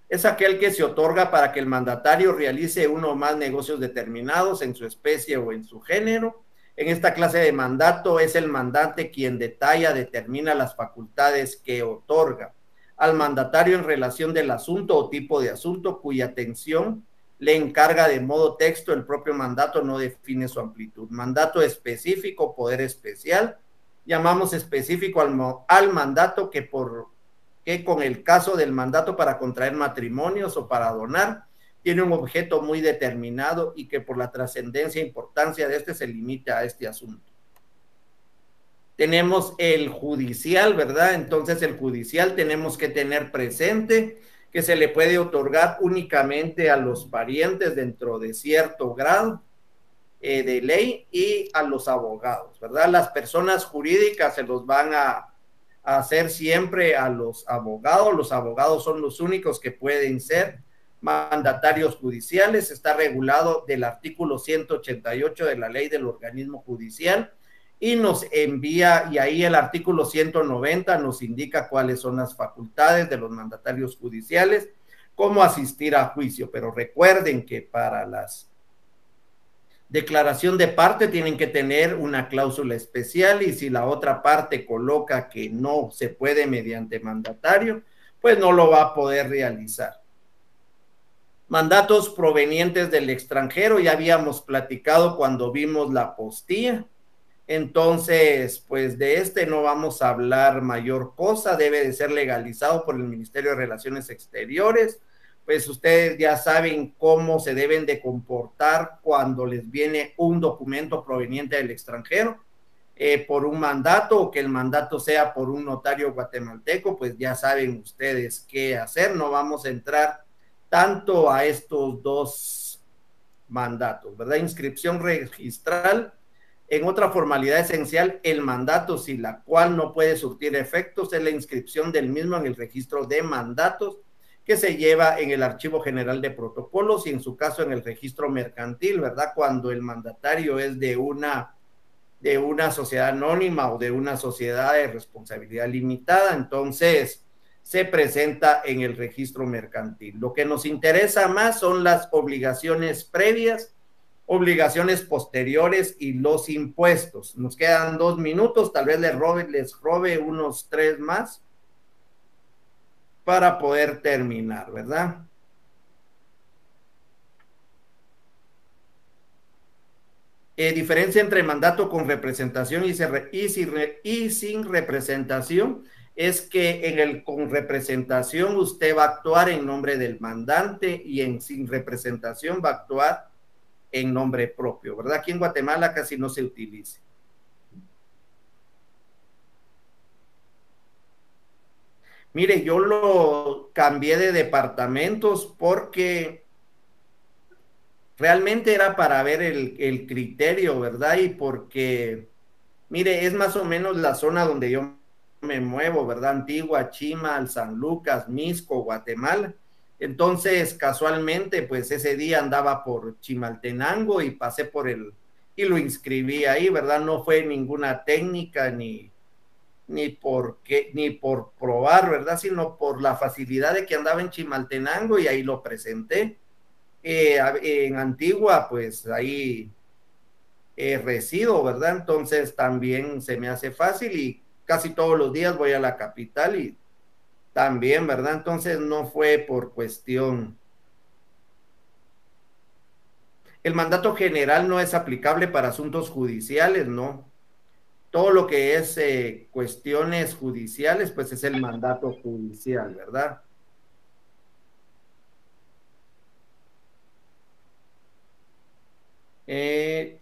Es aquel que se otorga para que el mandatario realice uno o más negocios determinados en su especie o en su género. En esta clase de mandato es el mandante quien detalla, determina las facultades que otorga al mandatario en relación del asunto o tipo de asunto cuya atención le encarga de modo texto. El propio mandato no define su amplitud. Mandato específico, poder especial. Llamamos específico al mandato que con el caso del mandato para contraer matrimonios o para donar tiene un objeto muy determinado y que por la trascendencia e importancia de este se limita a este asunto. Tenemos el judicial, ¿verdad? Entonces el judicial tenemos que tener presente que se le puede otorgar únicamente a los parientes dentro de cierto grado de ley y a los abogados, ¿verdad? Las personas jurídicas se los van a hacer siempre a los abogados son los únicos que pueden ser mandatarios judiciales. Está regulado del artículo 188 de la ley del organismo judicial, y nos envía, y ahí el artículo 190 nos indica cuáles son las facultades de los mandatarios judiciales, cómo asistir a juicio. Pero recuerden que para las Declaración de parte, tienen que tener una cláusula especial y si la otra parte coloca que no se puede mediante mandatario, pues no lo va a poder realizar. Mandatos provenientes del extranjero, ya habíamos platicado cuando vimos la apostilla. Entonces, pues de este no vamos a hablar mayor cosa, debe de ser legalizado por el Ministerio de Relaciones Exteriores. Pues ustedes ya saben cómo se deben de comportar cuando les viene un documento proveniente del extranjero, por un mandato o que el mandato sea por un notario guatemalteco, pues ya saben ustedes qué hacer. No vamos a entrar tanto a estos dos mandatos, ¿verdad? Inscripción registral. En otra formalidad esencial, el mandato, si la cual no puede surtir efectos, es la inscripción del mismo en el registro de mandatos que se lleva en el Archivo General de Protocolos y en su caso en el registro mercantil, ¿verdad? Cuando el mandatario es de una sociedad anónima o de una sociedad de responsabilidad limitada, entonces se presenta en el registro mercantil. Lo que nos interesa más son las obligaciones previas, obligaciones posteriores y los impuestos. Nos quedan 2 minutos, tal vez les robe unos 3 más para poder terminar, ¿verdad? Diferencia entre mandato con representación y sin representación es que en el con representación usted va a actuar en nombre del mandante y en sin representación va a actuar en nombre propio, ¿verdad? Aquí en Guatemala casi no se utiliza. Mire, yo lo cambié de departamentos porque realmente era para ver el criterio, ¿verdad? Y porque, mire, es más o menos la zona donde yo me muevo, ¿verdad? Antigua, Chimal, San Lucas, Misco, Guatemala. Entonces, casualmente, pues ese día andaba por Chimaltenango y pasé por y lo inscribí ahí, ¿verdad? No fue ninguna técnica ni por probar, ¿verdad? Sino por la facilidad de que andaba en Chimaltenango y ahí lo presenté. En Antigua, pues ahí resido, ¿verdad? Entonces también se me hace fácil y casi todos los días voy a la capital y también, ¿verdad? Entonces no fue por cuestión. El mandato general no es aplicable para asuntos judiciales, ¿no? Todo lo que es cuestiones judiciales, pues es el mandato judicial, ¿verdad? Eh,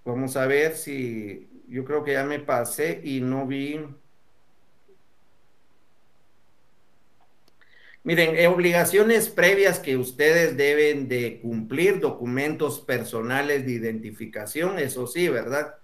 Vamos a ver si yo creo que ya me pasé y no vi. Miren, obligaciones previas que ustedes deben de cumplir, documentos personales de identificación, eso sí, ¿verdad?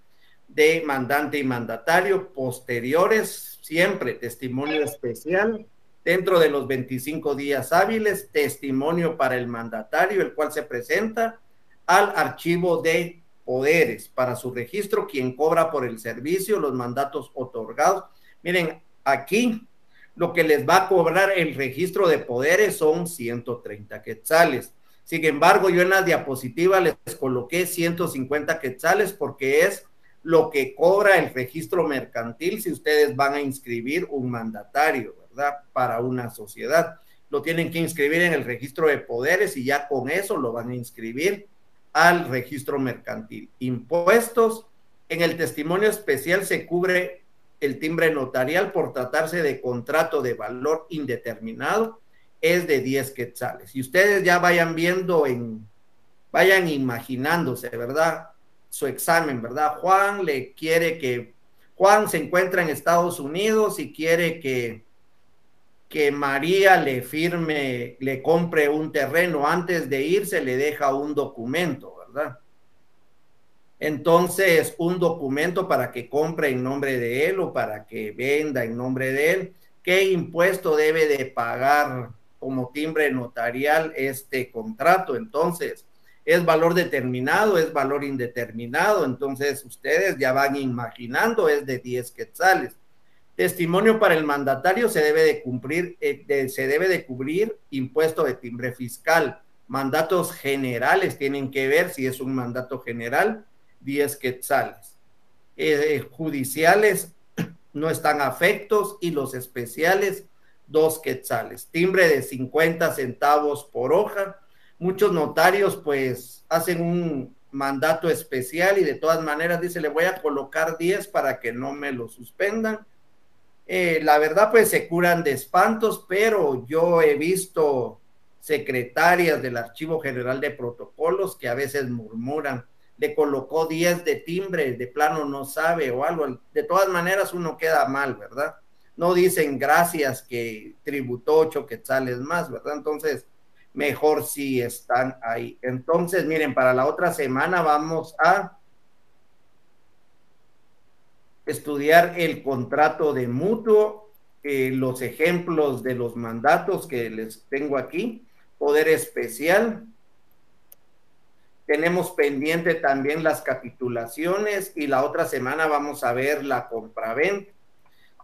De mandante y mandatario, posteriores, siempre testimonio especial, dentro de los 25 días hábiles, testimonio para el mandatario, el cual se presenta al archivo de poderes para su registro, quien cobra por el servicio, los mandatos otorgados. Miren, aquí lo que les va a cobrar el registro de poderes son 130 quetzales. Sin embargo, yo en la diapositiva les coloqué 150 quetzales porque es lo que cobra el registro mercantil si ustedes van a inscribir un mandatario, ¿verdad? Para una sociedad. Lo tienen que inscribir en el registro de poderes y ya con eso lo van a inscribir al registro mercantil. Impuestos, en el testimonio especial se cubre el timbre notarial por tratarse de contrato de valor indeterminado, es de 10 quetzales. Y ustedes ya vayan viendo, vayan imaginándose, ¿verdad? Su examen, ¿verdad? Juan se encuentra en Estados Unidos y quiere que María le compre un terreno. Antes de irse le deja un documento, ¿verdad? Entonces, un documento para que compre en nombre de él o para que venda en nombre de él, ¿qué impuesto debe de pagar como timbre notarial este contrato? Entonces, ¿es valor determinado? ¿Es valor indeterminado? Entonces, ustedes ya van imaginando, es de 10 quetzales. Testimonio para el mandatario se debe de cubrir impuesto de timbre fiscal. Mandatos generales tienen que ver si es un mandato general, 10 quetzales. Judiciales no están afectos y los especiales, 2 quetzales. Timbre de 50 centavos por hoja. Muchos notarios pues hacen un mandato especial y de todas maneras dice le voy a colocar 10 para que no me lo suspendan. La verdad pues se curan de espantos, pero yo he visto secretarias del Archivo General de Protocolos que a veces murmuran, le colocó 10 de timbre, de plano no sabe o algo, de todas maneras uno queda mal, ¿verdad? No dicen gracias que tributó 8 quetzales más, ¿verdad? Entonces, mejor si están ahí. Entonces, miren, para la otra semana vamos a estudiar el contrato de mutuo, los ejemplos de los mandatos que les tengo aquí, poder especial. Tenemos pendiente también las capitulaciones y la otra semana vamos a ver la compraventa.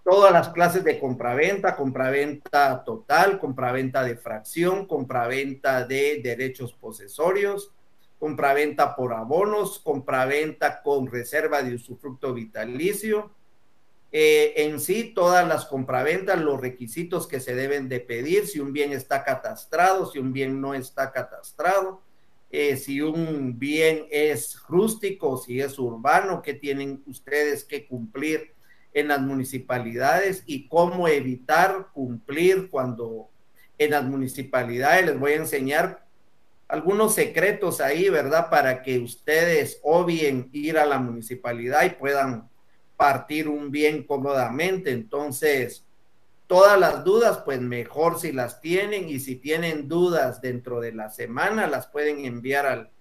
Todas las clases de compraventa, compraventa total, compraventa de fracción, compraventa de derechos posesorios, compraventa por abonos, compraventa con reserva de usufructo vitalicio. En sí, todas las compraventas, los requisitos que se deben de pedir, si un bien está catastrado, si un bien no está catastrado, si un bien es rústico, si es urbano, qué tienen ustedes que cumplir en las municipalidades y cómo evitar cumplir cuando en las municipalidades. Les voy a enseñar algunos secretos ahí, ¿verdad? Para que ustedes obvien ir a la municipalidad y puedan partir un bien cómodamente. Entonces, todas las dudas, pues mejor si las tienen, y si tienen dudas dentro de la semana, las pueden enviar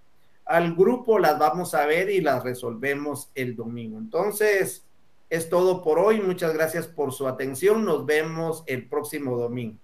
al grupo, las vamos a ver y las resolvemos el domingo. Entonces, es todo por hoy. Muchas gracias por su atención. Nos vemos el próximo domingo.